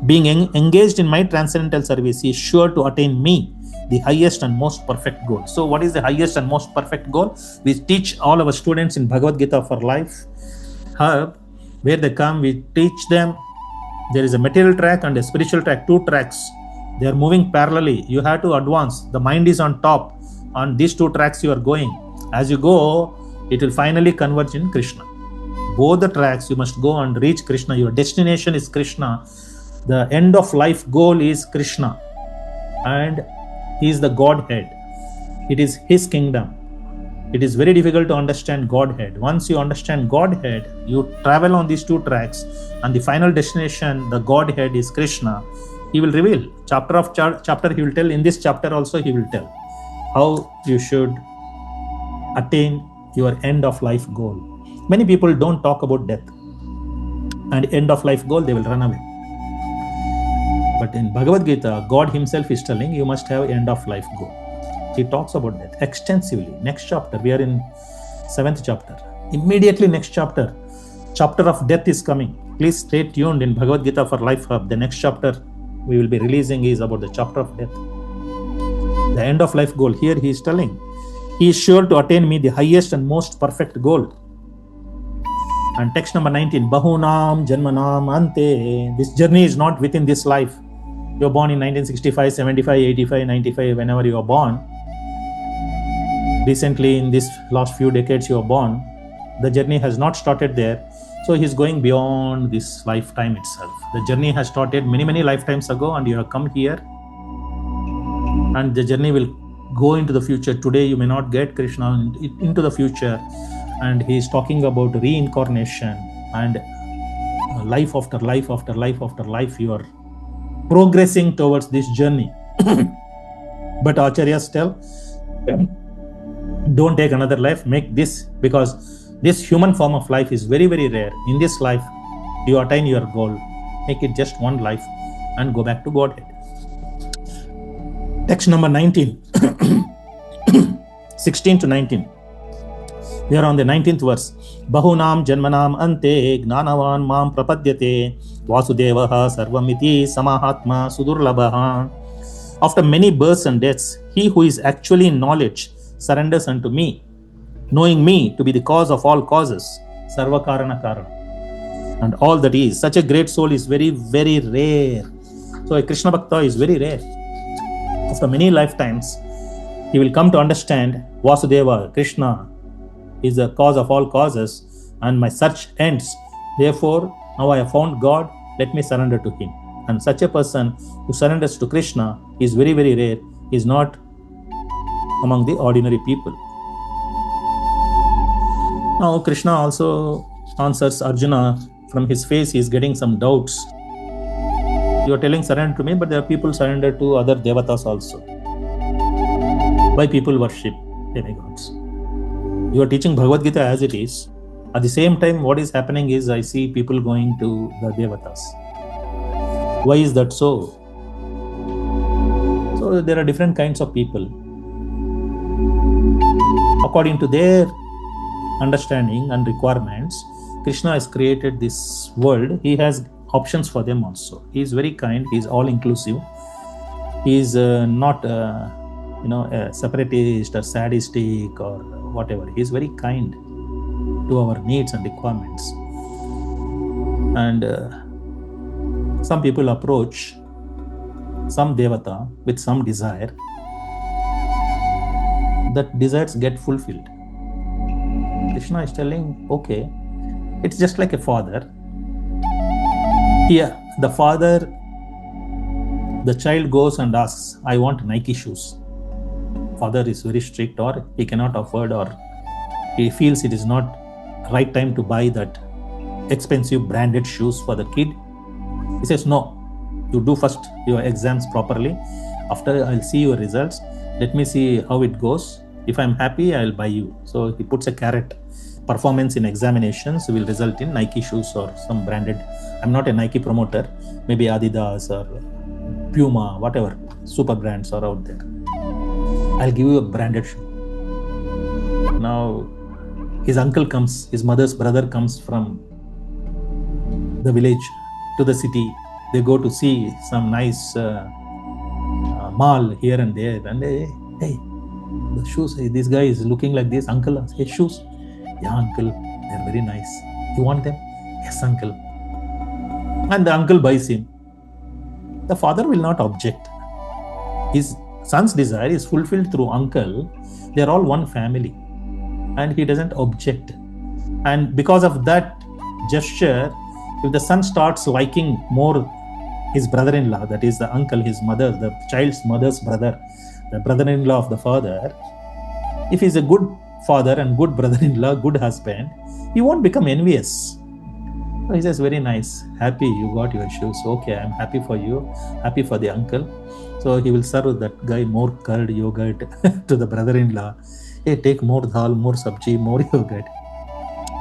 [SPEAKER 1] Being engaged in my transcendental service, he is sure to attain me, the highest and most perfect goal. So what is the highest and most perfect goal? We teach all our students in Bhagavad-gītā for life. Where they come, we teach them. There is a material track and a spiritual track, 2 tracks. They are moving parallelly. You have to advance. The mind is on top. On these 2 tracks you are going. As you go, it will finally converge in Krishna. Both the tracks, you must go and reach Krishna. Your destination is Krishna. The end of life goal is Krishna. And he is the Godhead. It is his kingdom. It is very difficult to understand Godhead. Once you understand Godhead, you travel on these 2 tracks, and the final destination, the Godhead, is Krishna. He will reveal. Chapter he will tell. In this chapter also he will tell how you should attain your end of life goal. Many people don't talk about death and end of life goal, they will run away. But in Bhagavad Gita, God himself is telling you must have end of life goal. He talks about death extensively. Next chapter, we are in 7th chapter. Immediately next chapter of death is coming. Please stay tuned in Bhagavad Gita for Life Hub. The next chapter we will be releasing is about the chapter of death. The end of life goal. Here he is telling, he is sure to attain me, the highest and most perfect goal. And text number 19, Bahunam Janmanam Ante. This journey is not within this life. You are born in 1965, 75, 85, 95, whenever you are born. Recently, in this last few decades you are born, the journey has not started there. So he is going beyond this lifetime itself. The journey has started many, many lifetimes ago, and you have come here. And the journey will go into the future. Today you may not get Krishna, into the future. And he is talking about reincarnation and life after life after life after life. You are progressing towards this journey. But Acharyas tell, don't take another life, make this, because this human form of life is very, very rare. In this life, you attain your goal, make it just one life and go back to Godhead. Text number 19, 16 to 19. We are on the 19th verse. Bahunam janmanam ante gnanavan mam prapadyate vasudevaha sarvamiti samahatma sudurlabhaha. After many births and deaths, he who is actually in knowledge surrenders unto me, knowing me to be the cause of all causes, sarvakarana karana, and all that is. Such a great soul is very, very rare. So a Krishna Bhakta is very rare. After many lifetimes, he will come to understand Vasudeva, Krishna, is the cause of all causes, and my search ends. Therefore, now I have found God, let me surrender to him. And such a person who surrenders to Krishna is very, very rare. He is not among the ordinary people. Now, Krishna also answers Arjuna. From his face, he is getting some doubts. You are telling surrender to me, but there are people surrender to other devatas also. Why people worship demigods? You are teaching Bhagavad Gita as it is. At the same time, what is happening is I see people going to the devatas. Why is that so? So there are different kinds of people. According to their understanding and requirements, Krishna has created this world. He has options for them also. He is very kind. He is all-inclusive. He is not a separatist or sadistic or whatever. He is very kind to our needs and requirements. And some people approach some devata with some desire. That desires get fulfilled. Krishna is telling, okay, it's just like a father. Here, the father, the child goes and asks, I want Nike shoes. Father is very strict, or he cannot afford, or he feels it is not right time to buy that expensive branded shoes for the kid. He says, no, you do first your exams properly. After I'll see your results. Let me see how it goes. If I'm happy, I'll buy you. So he puts a carrot. Performance in examinations will result in Nike shoes or some branded. I'm not a Nike promoter. Maybe Adidas or Puma, whatever super brands are out there. I'll give you a branded shoe. Now, his uncle comes, his mother's brother comes from the village to the city. They go to see some nice mall here and there, and they, hey, the shoes, this guy is looking like this. Uncle, hey, shoes. Yeah, uncle, they're very nice. You want them? Yes, uncle. And the uncle buys him. The father will not object. His son's desire is fulfilled through uncle. They're all one family. And he doesn't object. And because of that gesture, if the son starts liking more his brother-in-law, that is the uncle, his mother, the child's mother's brother, the brother-in-law of the father, if he's a good father and good brother-in-law, good husband, he won't become envious. So he says, very nice, happy you got your shoes. Okay, I'm happy for you, happy for the uncle. So he will serve that guy more curd, yogurt to the brother-in-law. Hey, take more dal, more sabji, more yogurt.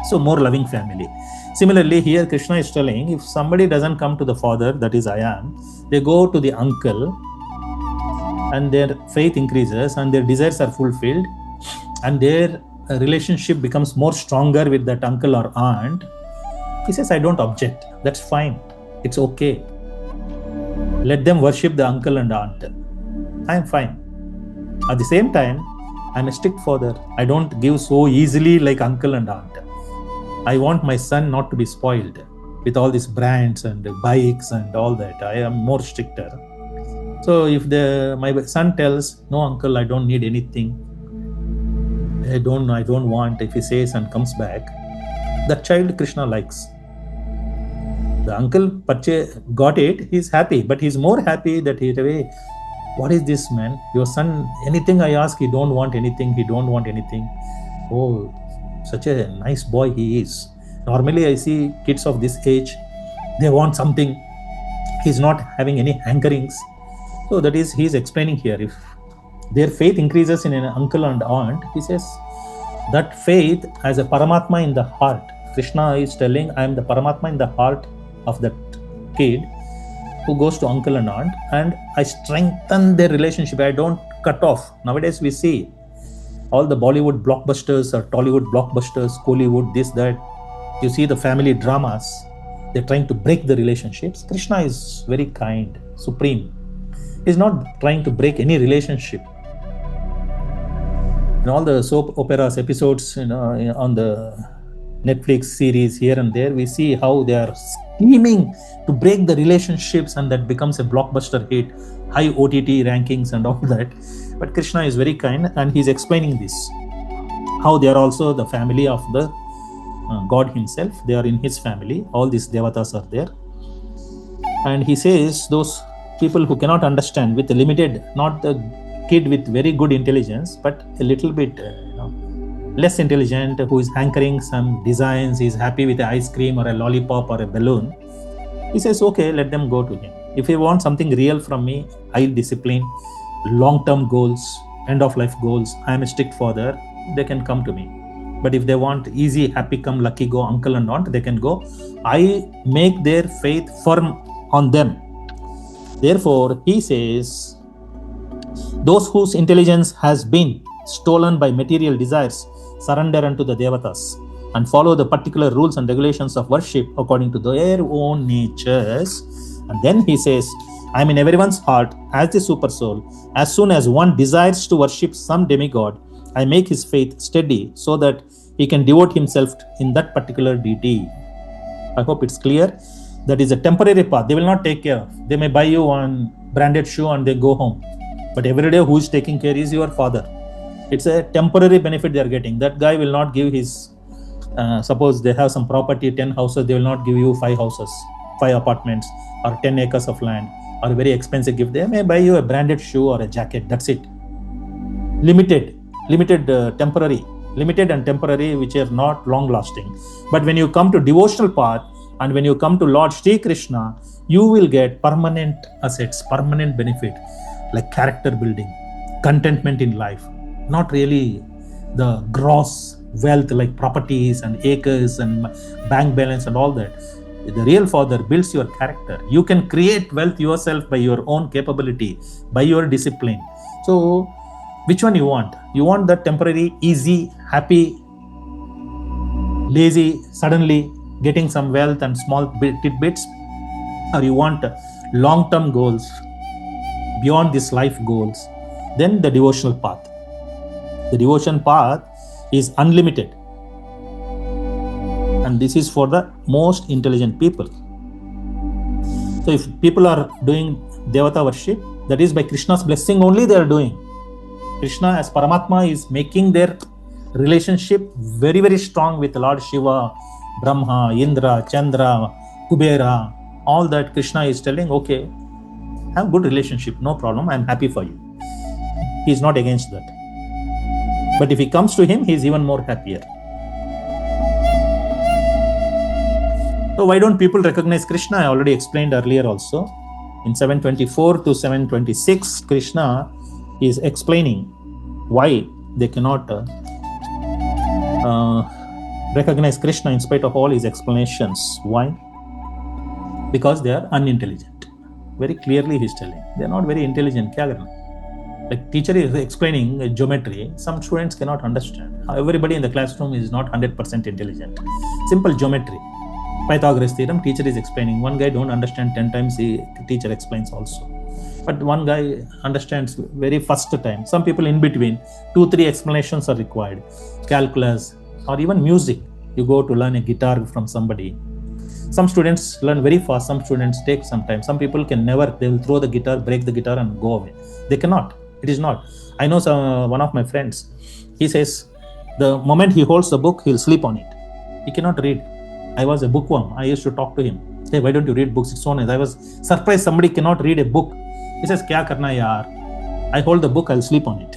[SPEAKER 1] So more loving family. Similarly, here Krishna is telling, if somebody doesn't come to the father, that is I am, they go to the uncle, and their faith increases and their desires are fulfilled, and their relationship becomes more stronger with that uncle or aunt. He says, I don't object. That's fine. It's okay. Let them worship the uncle and aunt. I'm fine. At the same time, I'm a strict father. I don't give so easily like uncle and aunt. I want my son not to be spoiled with all these brands and bikes and all that. I am more stricter. So if my son tells, no uncle, I don't need anything, I don't want, if he says and comes back, that child Krishna likes. The uncle got it, he's happy, but he's more happy that what is this man? Your son, anything I ask, he don't want anything. Oh, such a nice boy he is. Normally I see kids of this age, they want something. He's not having any hankerings. So that is, he's explaining here. If their faith increases in an uncle and aunt, he says, that faith as a Paramatma in the heart. Krishna is telling, I am the Paramatma in the heart of that kid who goes to uncle and aunt, and I strengthen their relationship. I don't cut off. Nowadays we see all the Bollywood blockbusters or Tollywood blockbusters, Kollywood, this, that. You see the family dramas, they're trying to break the relationships. Krishna is very kind, supreme. He's not trying to break any relationship. In all the soap operas episodes, on the Netflix series here and there, we see how they are scheming to break the relationships, and that becomes a blockbuster hit, high OTT rankings and all that. But Krishna is very kind, and he's explaining this, how they are also the family of the God himself. They are in his family. All these devatas are there. And he says, those people who cannot understand with a limited, not the kid with very good intelligence, but a little bit less intelligent, who is hankering some designs, he's happy with an ice cream or a lollipop or a balloon. He says, okay, let them go to him. If he wants something real from me, I'll discipline, long-term goals, end-of-life goals. I am a strict father. They can come to me. But if they want easy, happy come, lucky go, uncle and aunt, they can go. I make their faith firm on them. Therefore, he says, those whose intelligence has been stolen by material desires surrender unto the devatas and follow the particular rules and regulations of worship according to their own natures. And then he says, I am in everyone's heart as the super soul. As soon as one desires to worship some demigod, I make his faith steady so that he can devote himself in that particular deity. I hope it's clear. That is a temporary path. They will not take care of. They may buy you one branded shoe and they go home. But every day who is taking care is your father. It's a temporary benefit they are getting. That guy will not give his Suppose they have some property, 10 houses, they will not give you 5 houses, 5 apartments, or 10 acres of land, or a very expensive gift. They may buy you a branded shoe or a jacket. That's it. Limited, temporary, limited and temporary, which are not long lasting. But when you come to devotional path, and when you come to Lord Shri Krishna, you will get permanent assets, permanent benefit, like character building, contentment in life, not really the gross wealth like properties and acres and bank balance and all that. The real Father builds your character. You can create wealth yourself by your own capability, by your discipline. So, which one you want? You want that temporary, easy, happy, lazy, suddenly getting some wealth and small tidbits? Or you want long-term goals, beyond this life goals? Then the devotional path. The devotion path is unlimited. And this is for the most intelligent people. So if people are doing Devata worship, that is by Krishna's blessing only they are doing. Krishna as Paramatma is making their relationship very, very strong with Lord Shiva, Brahma, Indra, Chandra, Kubera. All that Krishna is telling, okay, have good relationship, no problem, I am happy for you. He is not against that. But if he comes to him, he is even more happier. So why don't people recognize Krishna? I already explained earlier also. In 724 to 726, Krishna is explaining why they cannot recognize Krishna in spite of all his explanations. Why? Because they are unintelligent. Very clearly he is telling. They are not very intelligent. Like teacher is explaining geometry, some students cannot understand. Everybody in the classroom is not 100% intelligent. Simple geometry. Pythagoras theorem, teacher is explaining. One guy don't understand 10 times, the teacher explains also. But one guy understands very first time. Some people in between, 2-3 explanations are required. Calculus or even music. You go to learn a guitar from somebody. Some students learn very fast, some students take some time. Some people can never, they will throw the guitar, break the guitar and go away. They cannot. It is not. I know one of my friends, he says, the moment he holds the book, he'll sleep on it. He cannot read. I was a bookworm. I used to talk to him. Hey, why don't you read books? It's so nice. I was surprised somebody cannot read a book. He says, kya karna yaar? I hold the book, I'll sleep on it.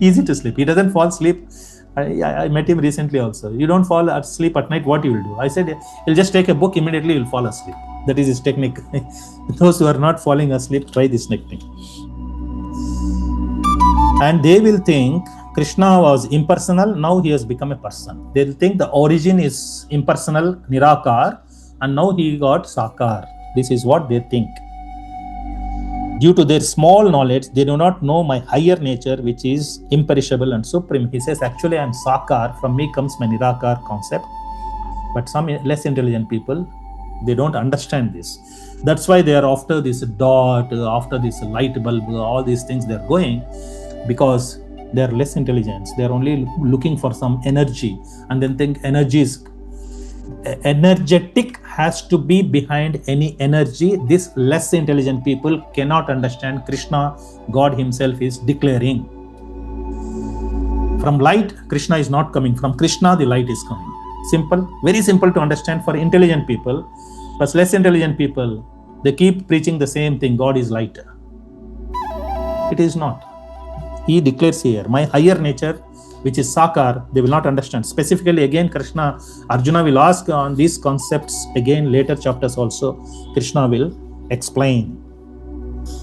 [SPEAKER 1] Easy to sleep. He doesn't fall asleep. I met him recently also. You don't fall asleep at night, what you will do? I said, he'll just take a book, immediately he'll fall asleep. That is his technique. Those who are not falling asleep, try this technique. And they will think Krishna was impersonal, now he has become a person. They will think the origin is impersonal, Nirakar, and now he got Sakar. This is what they think. Due to their small knowledge, they do not know my higher nature, which is imperishable and supreme. He says, actually I am Sakar, from me comes my Nirakar concept. But some less intelligent people, they don't understand this. That's why they are after this dot, after this light bulb, all these things they are going, because they are less intelligent. They are only looking for some energy and then think energy is energetic, has to be behind any energy. This less intelligent people cannot understand Krishna. God himself is declaring. From light, Krishna is not coming. From Krishna, the light is coming. Simple, very simple to understand for intelligent people. But less intelligent people, they keep preaching the same thing. God is light. It is not. He declares here, my higher nature, which is Sakar, they will not understand. Specifically, again, Krishna, Arjuna will ask on these concepts again, later chapters also, Krishna will explain.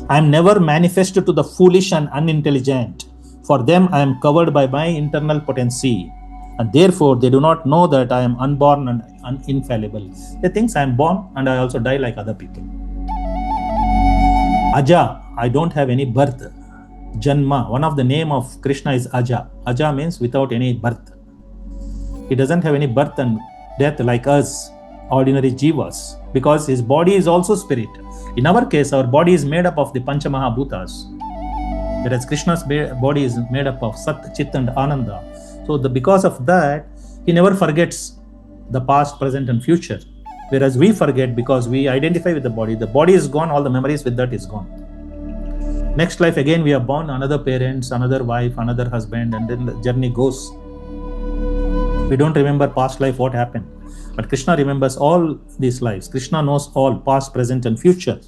[SPEAKER 1] I am never manifested to the foolish and unintelligent. For them, I am covered by my internal potency. And therefore, they do not know that I am unborn and infallible. They think I am born and I also die like other people. Aja, I don't have any birth. Janma, one of the name of Krishna is Aja. Aja means without any birth. He doesn't have any birth and death like us, ordinary jivas, because his body is also spirit. In our case, our body is made up of the Pancha Mahabhutas, whereas Krishna's body is made up of Sat, Chit and Ananda. So because of that, he never forgets the past, present and future. Whereas we forget because we identify with the body. The body is gone, all the memories with that is gone. Next life again we are born, another parents, another wife, another husband, and then the journey goes. We don't remember past life, what happened. But Krishna remembers all these lives. Krishna knows all, past, present, and future.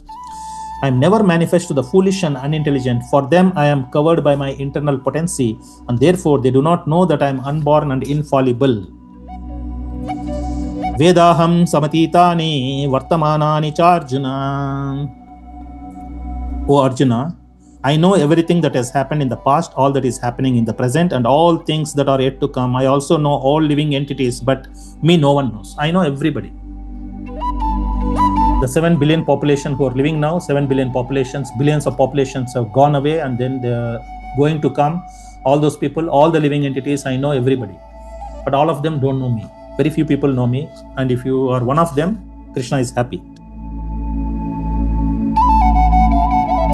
[SPEAKER 1] I am never manifest to the foolish and unintelligent. For them, I am covered by my internal potency, and therefore they do not know that I am unborn and infallible. Vedaham samatitani vartamanani cha Arjuna. O Arjuna, I know everything that has happened in the past, all that is happening in the present, and all things that are yet to come. I also know all living entities, but me no one knows. I know everybody. The 7 billion population who are living now, 7 billion populations, billions of populations have gone away, and then they're going to come. All those people, all the living entities, I know everybody. But all of them don't know me. Very few people know me, and if you are one of them, Krishna is happy.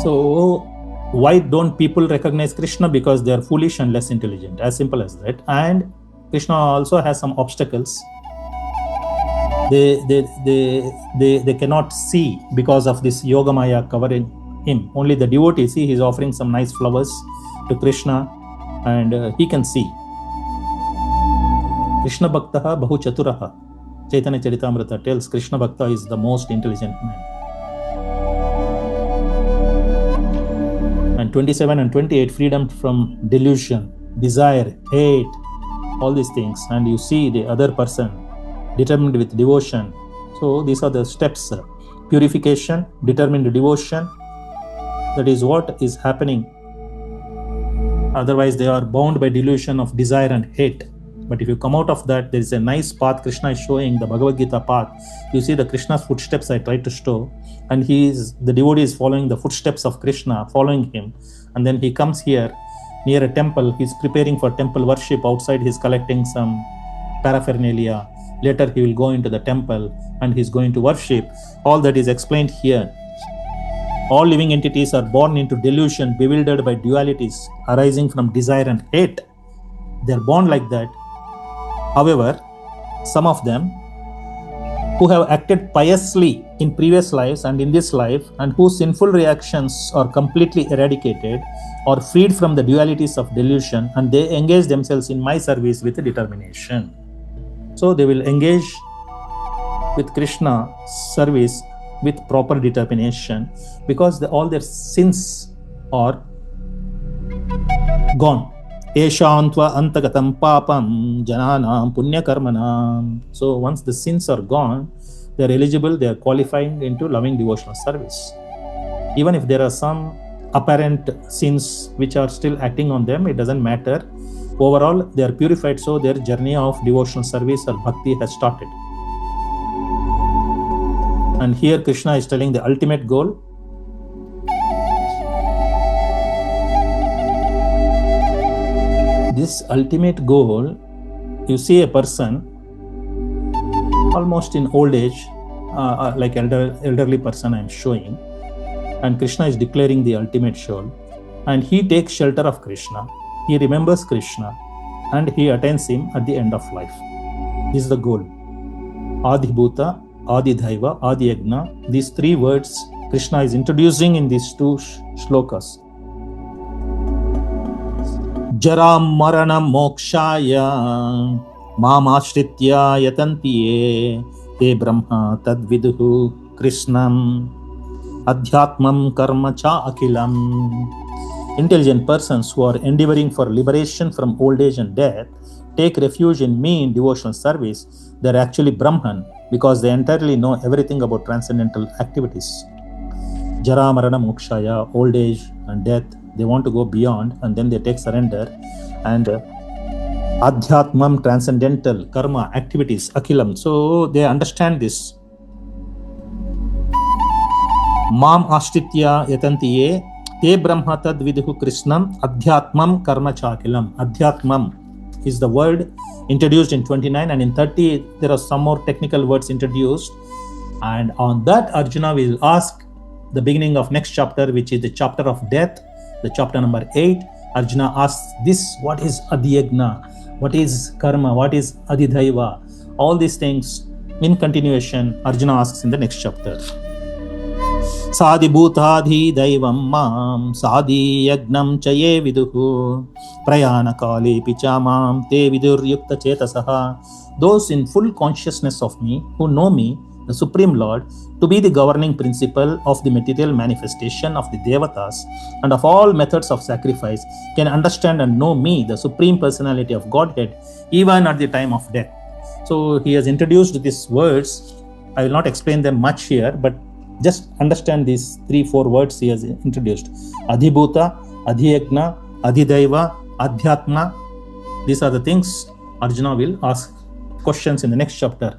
[SPEAKER 1] So why don't people recognize Krishna? Because they are foolish and less intelligent, as simple as that. And Krishna also has some obstacles. They cannot see because of this yoga maya covering him. Only the devotee, see, he's offering some nice flowers to Krishna, and he can see. Krishna Bhaktaha Bahu Chaturaha. Chaitanya Charitamrita tells Krishna Bhakta is the most intelligent man. And 27 and 28, freedom from delusion, desire, hate, all these things. And you see the other person determined with devotion. So these are the steps. Purification, determined devotion. That is what is happening. Otherwise, they are bound by delusion of desire and hate. But if you come out of that, there is a nice path Krishna is showing, the Bhagavad-gītā path. You see the Krishna's footsteps I tried to show, and the devotee is following the footsteps of Krishna, following him. And then he comes here near a temple. He's preparing for temple worship. Outside he's collecting some paraphernalia. Later he will go into the temple and he's going to worship. All that is explained here. All living entities are born into delusion, bewildered by dualities arising from desire and hate. They are born like that. However, some of them who have acted piously in previous lives and in this life, and whose sinful reactions are completely eradicated or freed from the dualities of delusion, and they engage themselves in my service with determination. So they will engage with Krishna service with proper determination, because all their sins are gone. Eshantva antagatam papam Jñāna punya karmanam. So once the sins are gone, they are eligible, they are qualifying into loving devotional service. Even if there are some apparent sins which are still acting on them, it doesn't matter. Overall, they are purified, so their journey of devotional service or bhakti has started. And here Krishna is telling the ultimate goal. This ultimate goal, you see a person almost in old age, like elderly person I am showing, and Krishna is declaring the ultimate goal, and he takes shelter of Krishna, he remembers Krishna, and he attains him at the end of life. This is the goal. Adhibhuta, Adidhaiva, Adiyagna. These 3 words Krishna is introducing in these 2 shlokas. Jaram maranam mokshaya mam ashritya yatantiye te brahma tadviduhu krishnam adhyatmam karma cha akilam. Intelligent persons who are endeavoring for liberation from old age and death take refuge in me in devotional service. They are actually Brahman, because they entirely know everything about transcendental activities. Jara marana mokshaya, old age and death, they want to go beyond, and then they take surrender. And adhyatmam, transcendental, karma, activities, akilam. So they understand this. Mam ashtitya yatantiye te brahma tad viduhu krishnam adhyatmam karma chakilam. Adhyatmam is the word introduced in 29, and in 30 there are some more technical words introduced. And on that, Arjuna will ask the beginning of next chapter, which is the chapter of death, the chapter number 8. Arjuna asks this: what is adhyagna? What is karma? What is adidhaiva? All these things in continuation Arjuna asks in the next chapter. Sadibhutadhi daivam mam sadi yagnam chaye viduhu prayana kale pichamam te vidur yukta chetasaha. Those in full consciousness of me, who know me, the Supreme Lord, to be the governing principle of the material manifestation of the Devatas and of all methods of sacrifice, can understand and know me, the Supreme Personality of Godhead, even at the time of death. So he has introduced these words. I will not explain them much here, but just understand these 3-4 words he has introduced. Adhibhuta, Adhiyagna, Adhidaiva, Adhyatma. These are the things Arjuna will ask questions in the next chapter.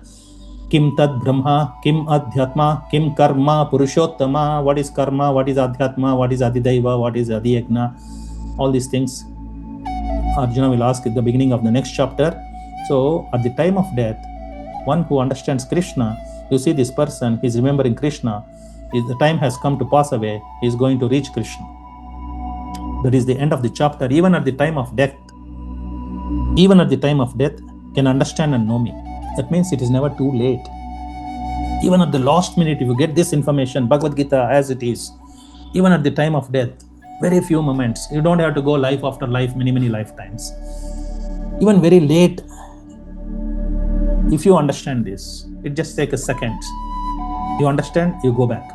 [SPEAKER 1] Kim tad brahma, kim adhyatma, kim karma, purushottama. What is karma? What is adhyatma? What is adhidaiva? What is adhiyagna? All these things Arjuna will ask at the beginning of the next chapter. So at the time of death, one who understands Krishna, you see this person, he is remembering Krishna. If the time has come to pass away, he is going to reach Krishna. That is the end of the chapter. Even at the time of death, can understand and know me. That means it is never too late. Even at the last minute, if you get this information, Bhagavad-gītā As It Is, even at the time of death, very few moments. You don't have to go life after life, many lifetimes. Even very late, if you understand this, it just takes a second. You understand, you go back.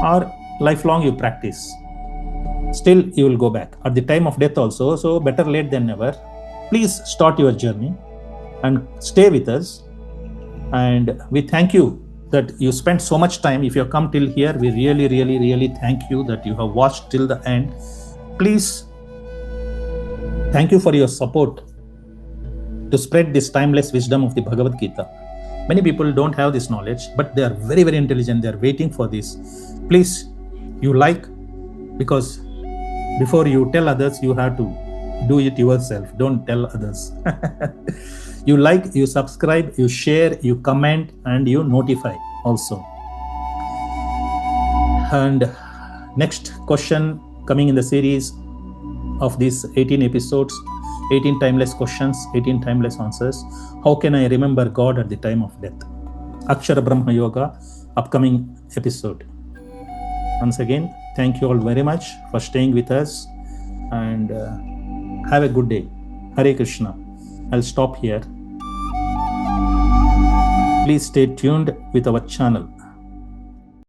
[SPEAKER 1] Or lifelong you practice. Still you will go back. At the time of death also, so better late than never. Please start your journey and stay with us. And we thank you that you spent so much time. If you have come till here, we really thank you that you have watched till the end. Please, thank you for your support to spread this timeless wisdom of the Bhagavad Gita. Many people don't have this knowledge, but they are very intelligent. They are waiting for this. Please, you like, because before you tell others, you have to do it yourself. Don't tell others. You like, you subscribe, you share, you comment, and you notify also. And next question coming in the series of these 18 episodes, 18 timeless questions, 18 timeless answers. How can I remember God at the time of death? Akshara Brahma Yoga, upcoming episode. Once again, thank you all very much for staying with us, and have a good day. Hare Krishna. I'll stop here. Please stay tuned with our channel.